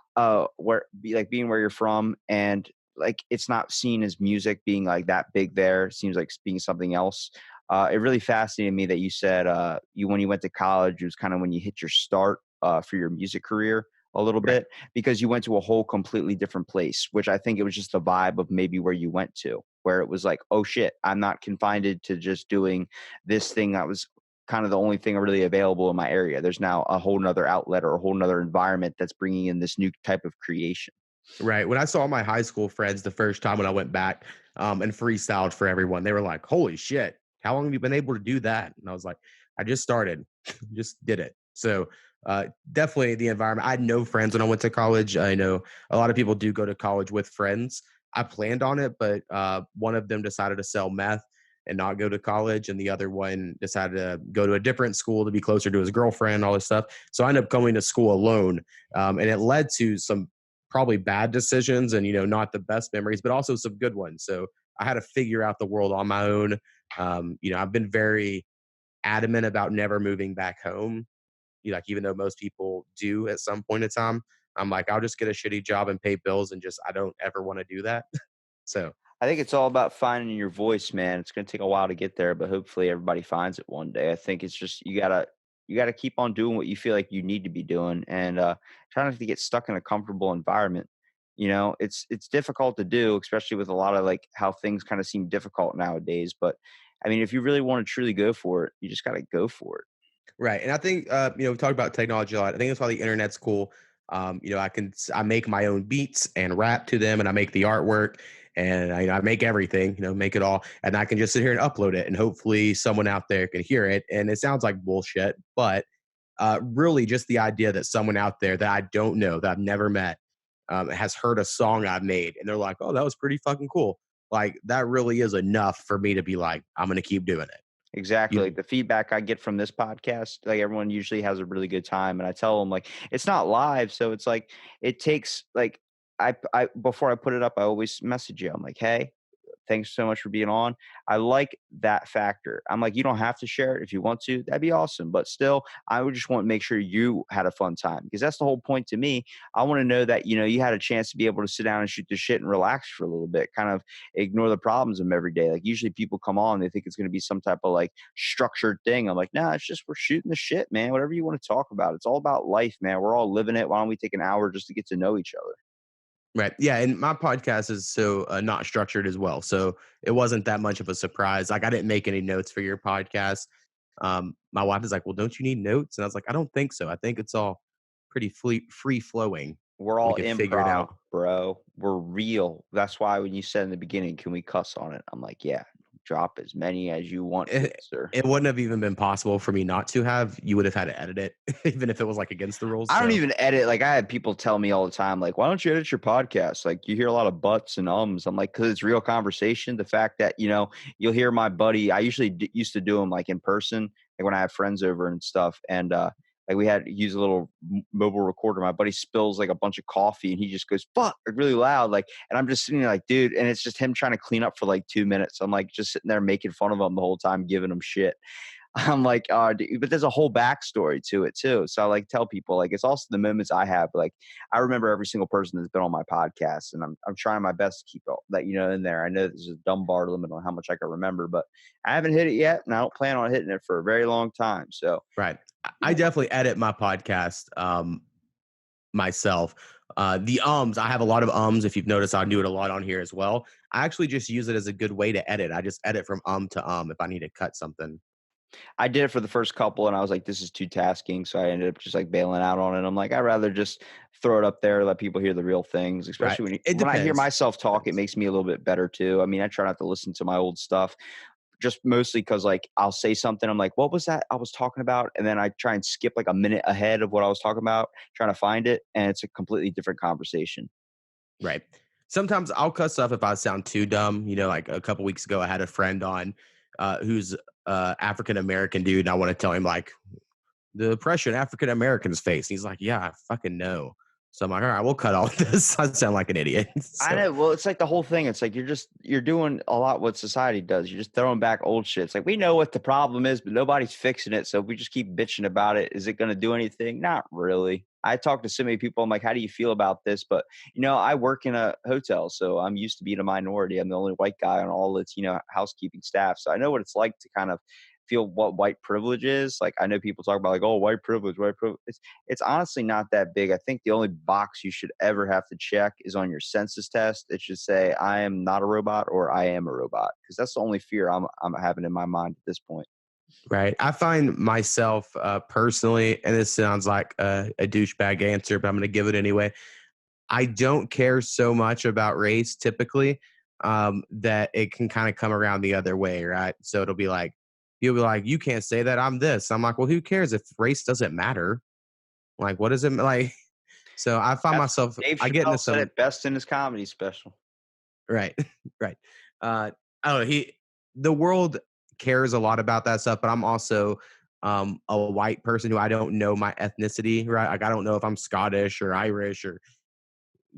being where you're from and like it's not seen as music being like that big there. It seems like being something else. It really fascinated me that you said you when you went to college, it was kind of when you hit your start for your music career. a little Right. bit because you went to a whole completely different place, which I think it was just the vibe of maybe where you went to, where it was like, oh shit, I'm not confined to just doing this thing that was kind of the only thing really available in my area. There's now a whole nother outlet or a whole nother environment that's bringing in this new type of creation. Right. When I saw my high school friends the first time when I went back and freestyled for everyone, they were like, "Holy shit, how long have you been able to do that?" And I was like, "I just started, just did it." So definitely the environment. I had no friends when I went to college. I know a lot of people do go to college with friends. I planned on it, but one of them decided to sell meth and not go to college, and the other one decided to go to a different school to be closer to his girlfriend, all this stuff. So I ended up going to school alone, and it led to some probably bad decisions and not the best memories, but also some good ones. So I had to figure out the world on my own. I've been very adamant about never moving back home. Like even though most people do at some point in time, I'm like, I'll just get a shitty job and pay bills and just I don't ever want to do that. So I think it's all about finding your voice, man. It's going to take a while to get there, but hopefully everybody finds it one day. I think it's just you gotta keep on doing what you feel like you need to be doing, and try not to get stuck in a comfortable environment. It's difficult to do, especially with a lot of like how things kind of seem difficult nowadays. But I mean, if you really want to truly go for it, you just got to go for it. right, and I think we talk about technology a lot. I think that's why the internet's cool. I make my own beats and rap to them, and I make the artwork, and I make everything. Make it all, and I can just sit here and upload it, and hopefully someone out there can hear it. And it sounds like bullshit, but really just the idea that someone out there that I don't know, that I've never met, has heard a song I've made, and they're like, "Oh, that was pretty fucking cool." Like that really is enough for me to be like, "I'm gonna keep doing it." Exactly. You Like the feedback I get from this podcast, like everyone usually has a really good time. And I tell them like it's not live. So it's like it takes like I before I put it up, I always message you. I'm like, hey, thanks so much for being on. I like that factor. I'm like, you don't have to share it if you want to. That'd be awesome. But still, I would just want to make sure you had a fun time because that's the whole point to me. I want to know that, you had a chance to be able to sit down and shoot the shit and relax for a little bit, kind of ignore the problems of every day. Like usually people come on, they think it's going to be some type of like structured thing. I'm like, nah, it's just we're shooting the shit, man. Whatever you want to talk about. It's all about life, man. We're all living it. Why don't we take an hour just to get to know each other? Right. Yeah. And my podcast is so not structured as well. So it wasn't that much of a surprise. Like I didn't make any notes for your podcast. My wife is like, well, don't you need notes? And I was like, I don't think so. I think it's all pretty free flowing. We're We all could figure it improv, out. bro. We're real. That's why when you said in the beginning, "Can we cuss on it?" I'm like, "Yeah, drop as many as you want, good It, sir." it wouldn't have even been possible for me not to have. You would have had to edit it, even if it was like against the rules. I don't So, even edit. Like I had people tell me all the time, like, "Why don't you edit your podcast?" Like you hear a lot of buts and ums. I'm like, "Cause it's real conversation." The fact that you'll hear my buddy. I usually used to do them like in person, like when I have friends over and stuff, and like we had use a little mobile recorder. My buddy spills like a bunch of coffee, and he just goes "fuck" like really loud, like, and I'm just sitting there like, dude, and it's just him trying to clean up for like 2 minutes. I'm like just sitting there making fun of him the whole time, giving him shit. I'm like, but there's a whole backstory to it too. So I like tell people like it's also the moments I have. Like I remember every single person that's been on my podcast, and I'm trying my best to keep that in there. I know there's a dumb bar limit on how much I can remember, but I haven't hit it yet, and I don't plan on hitting it for a very long time. So right. I yeah, definitely edit my podcast myself. The ums, I have a lot of ums. If you've noticed, I do it a lot on here as well. I actually just use it as a good way to edit. I just edit from to if I need to cut something. I did it for the first couple, and I was like, this is too tasking. So I ended up just like bailing out on it. I'm like, I'd rather just throw it up there, let people hear the real things. Right. Especially It when I hear depends. myself talk, it Depends. makes me a little bit better too. I mean, I try not to listen to my old stuff just mostly because like I'll say something, I'm like, what was that I was talking about? And then I try and skip like a minute ahead of what I was talking about, trying to find it, and it's a completely different conversation. Right. Sometimes I'll cut stuff if I sound too dumb. Like a couple weeks ago, I had a friend on who's African American dude, and I want to tell him like the oppression African Americans face. He's like, yeah, I fucking know. So I'm like, all right, we'll cut all this. I sound like an idiot. I So know. Well, it's like the whole thing. It's like you're doing a lot what society does. You're just throwing back old shit. It's like we know what the problem is, but nobody's fixing it. So if we just keep bitching about it, is it going to do anything? Not really. I talk to so many people. I'm like, how do you feel about this? But I work in a hotel, so I'm used to being a minority. I'm the only white guy on all its housekeeping staff, so I know what it's like to kind of feel what white privilege is. Like I know people talk about like, oh, white privilege, white privilege. It's honestly not that big. I think the only box you should ever have to check is on your census test. It should say I am not a robot or I am a robot, because that's the only fear I'm having in my mind at this point. Right. I find myself personally, and this sounds like a douchebag answer, but I'm going to give it anyway. I don't care so much about race typically, that it can kind of come around the other way, right? So it'll be like, you'll be like, you can't say that I'm this. I'm like, well, who cares if race doesn't matter? Like, what is it like? So I find That's myself, Dave I get Chappelle into said some, it best in his comedy special. right, right. I don't know. The world cares a lot about that stuff, but I'm also a white person who I don't know my ethnicity, right? Like, I don't know if I'm Scottish or Irish or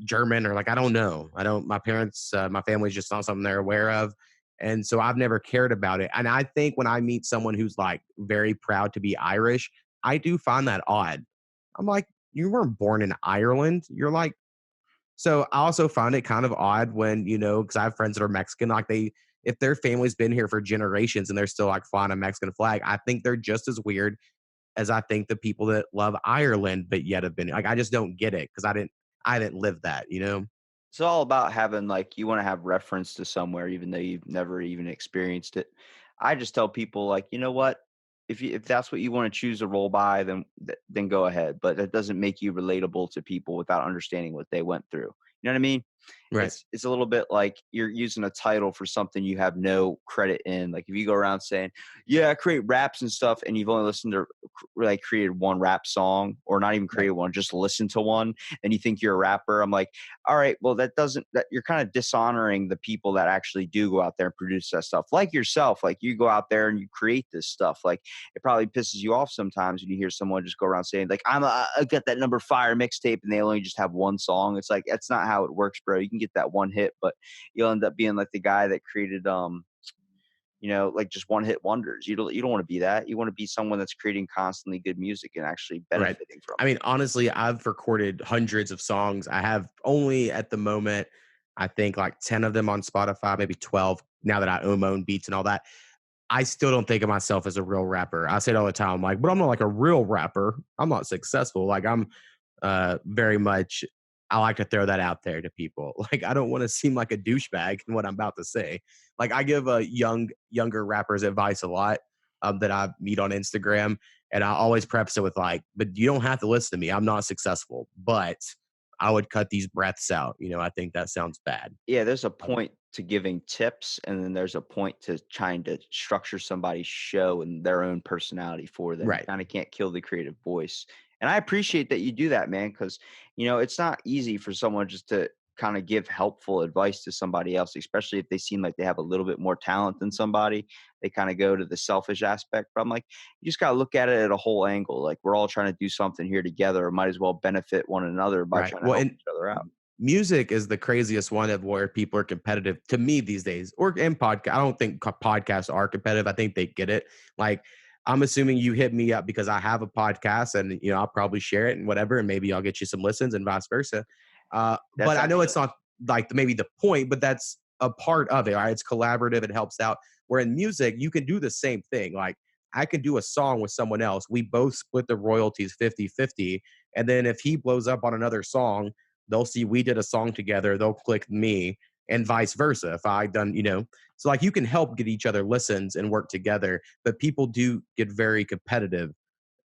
German or like I don't know. I don't. My parents, my family's just not something they're aware of, and so I've never cared about it. And I think when I meet someone who's like very proud to be Irish, I do find that odd. I'm like, you weren't born in Ireland. You're like, so I also find it kind of odd when because I have friends that are Mexican, like if their family's been here for generations and they're still like flying a Mexican flag, I think they're just as weird as I think the people that love Ireland but yet have been like I just don't get it because I didn't live that. It's all about having like you want to have reference to somewhere, even though you've never even experienced it. I just tell people like, you know what? If that's what you want to choose to roll by, then go ahead. But that doesn't make you relatable to people without understanding what they went through. You know what I mean? Right. It's a little bit like you're using a title for something you have no credit in. Like if you go around saying, "Yeah, I create raps and stuff," and you've only listened to like created one rap song, or not even Right. created one, just listen to one, and you think you're a rapper. I'm like, all right, well that you're kind of dishonoring the people that actually do go out there and produce that stuff. Like yourself, like you go out there and you create this stuff. Like it probably pisses you off sometimes when you hear someone just go around saying like I got that number fire mixtape and they only just have one song. It's like that's not how it works, bro. You can get that one hit, but you'll end up being like the guy that created like just one hit wonders. You don't want to be that. You want to be someone that's creating constantly good music and actually Right. benefiting from I it. mean, honestly, I've recorded hundreds of songs. I have only at the moment, I think like 10 of them on Spotify, maybe 12 now that I own my own beats and all that. I still don't think of myself as a real rapper. I say it all the time. I'm like, but I'm not like a real rapper. I'm not successful. Like I'm very much I like to throw that out there to people. Like I don't want to seem like a douchebag in what I'm about to say. Like I give younger rappers advice a lot that I meet on Instagram, and I always preface it with like, "But you don't have to listen to me. I'm not successful, but I would cut these breaths out." I think that sounds bad. Yeah, there's a Um, point to giving tips, and then there's a point to trying to structure somebody's show and their own personality for them. You right, kind of can't kill the creative voice. And I appreciate that you do that, man, because it's not easy for someone just to kind of give helpful advice to somebody else, especially if they seem like they have a little bit more talent than somebody. They kind of go to the selfish aspect. But I'm like, you just gotta look at it at a whole angle. Like we're all trying to do something here together. Might as well benefit one another by right. trying to Well, help and each other out. music is the craziest one of where people are competitive to me these days. Or in podcast, I don't think podcasts are competitive. I think they get it. Like I'm assuming you hit me up because I have a podcast, and I'll probably share it and whatever, and maybe I'll get you some listens and vice versa. But That's I know actually it's not like maybe the point, but that's a part of it. Right? It's collaborative. It helps out. Where in music, you can do the same thing. Like I can do a song with someone else. We both split the royalties 50-50. And then if he blows up on another song, they'll see we did a song together, they'll click me, and vice versa. If I done. So like you can help get each other listens and work together, but people do get very competitive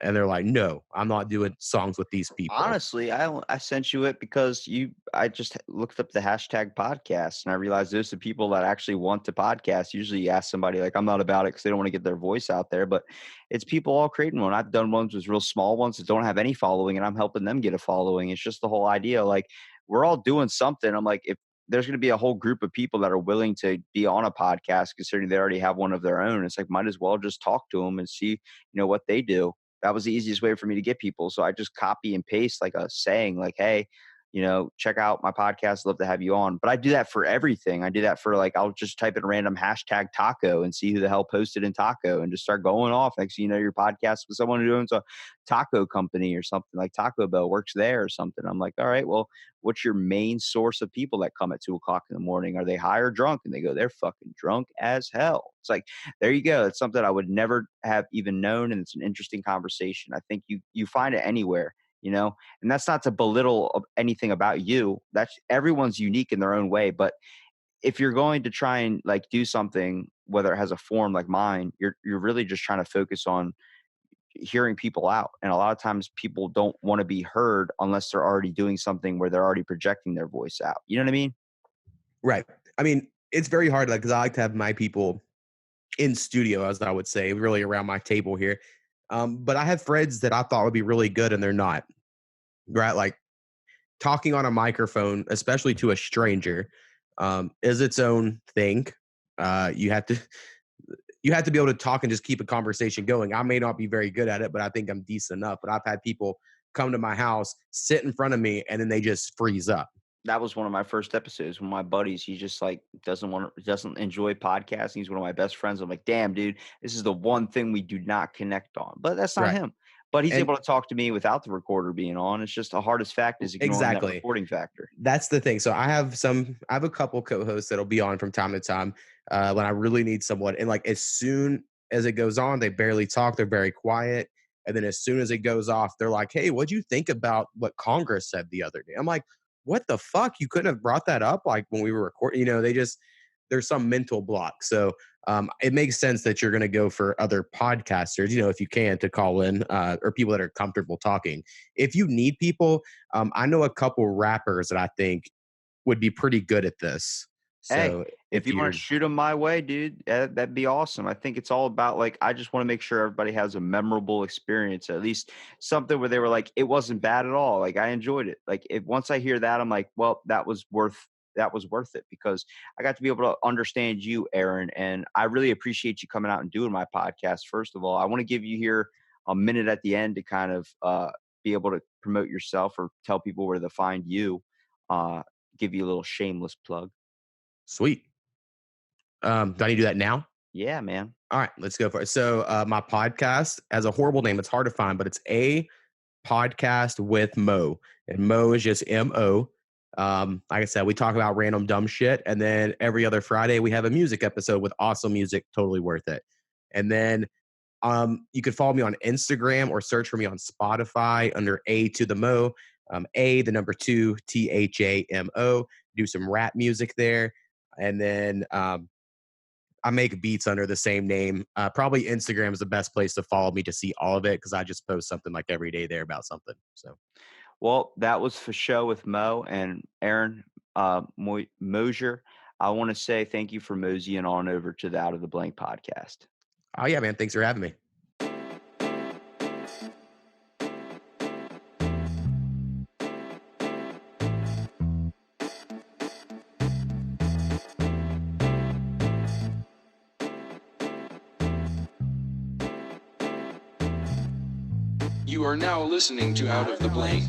and they're like, no, I'm not doing songs with these people. honestly, I sent you it because I just looked up the hashtag podcast and I realized there's the people that actually want to podcast. Usually you ask somebody like I'm not about it because they don't want to get their voice out there, but it's people all creating one. I've done ones with real small ones that don't have any following and I'm helping them get a following. It's just the whole idea. Like we're all doing something. I'm like, if there's going to be a whole group of people that are willing to be on a podcast, considering they already have one of their own, it's like, might as well just talk to them and see, what they do. That was the easiest way for me to get people. So I just copy and paste like a saying, like, hey, check out my podcast. Love to have you on. But I do that for everything. I do that for like, I'll just type in random hashtag taco and see who the hell posted in taco and just start going off. Next thing you know, your podcast with someone who owns a taco company or something, like Taco Bell works there or something. I'm like, all right, well, what's your main source of people that come at 2 o'clock in the morning? Are they high or drunk? And they go, they're fucking drunk as hell. It's like, there you go. It's something I would never have even known. And it's an interesting conversation. I think you find it anywhere, and that's not to belittle anything about you. That's everyone's unique in their own way. But if you're going to try and like do something, whether it has a form like mine, you're really just trying to focus on hearing people out. And a lot of times people don't want to be heard unless they're already doing something where they're already projecting their voice out. You know what I mean? Right. I mean, it's very hard, like, because I like to have my people in studio, as I would say, really around my table here. But I have friends that I thought would be really good, and they're not. Right? Like talking on a microphone, especially to a stranger, is its own thing. You have to you have to be able to talk and just keep a conversation going. I may not be very good at it, but I think I'm decent enough. But I've had people come to my house, sit in front of me, and then they just freeze up. That was one of my first episodes. One of my buddies, he just like doesn't enjoy podcasting. He's one of my best friends. I'm like, damn, dude, this is the one thing we do not connect on. But that's not Right. him. But he's And able to talk to me without the recorder being on. It's just the hardest fact is ignoring that exactly. recording factor. That's the thing. So I have a couple co-hosts that'll be on from time to time when I really need someone. And like as soon as it goes on, they barely talk. They're very quiet. And then as soon as it goes off, they're like, "Hey, what'd you think about what Congress said the other day?" I'm like, "What the fuck? You couldn't have brought that up like when we were recording." They just there's some mental block. So it makes sense that you're going to go for other podcasters, if you can, to call in or people that are comfortable talking. If you need people, I know a couple rappers that I think would be pretty good at this. Hey, So if if you want to you're shoot them my way, dude, that'd be awesome. I think it's all about like I just want to make sure everybody has a memorable experience, at least something where they were like, it wasn't bad at all. Like I enjoyed it. Like if once I hear that, I'm like, well, that was worth it because I got to be able to understand you, Aaron, and I really appreciate you coming out and doing my podcast. First of all, I want to give you here a minute at the end to kind of be able to promote yourself or tell people where to find you. Uh, give you a little shameless plug. sweet. Do I need to do that now? Yeah, man. All right, let's go for it. So my podcast has a horrible name. It's hard to find, but it's a podcast with Mo, and Mo is just Mo. Like I said, we talk about random dumb shit, and then every other Friday we have a music episode with awesome music, totally worth it. And then you could follow me on Instagram or search for me on Spotify under A to the Mo. A the number 2 THAMO. Do some rap music there, and then I make beats under the same name. Probably Instagram is the best place to follow me to see all of it because I just post something like every day there about something. So, Well, that was for show with Mo and Aaron Moiser. I want to say thank you for moseying on over to the Out of the Blank podcast. oh yeah, man, thanks for having me. You are now listening to Out of the Blank.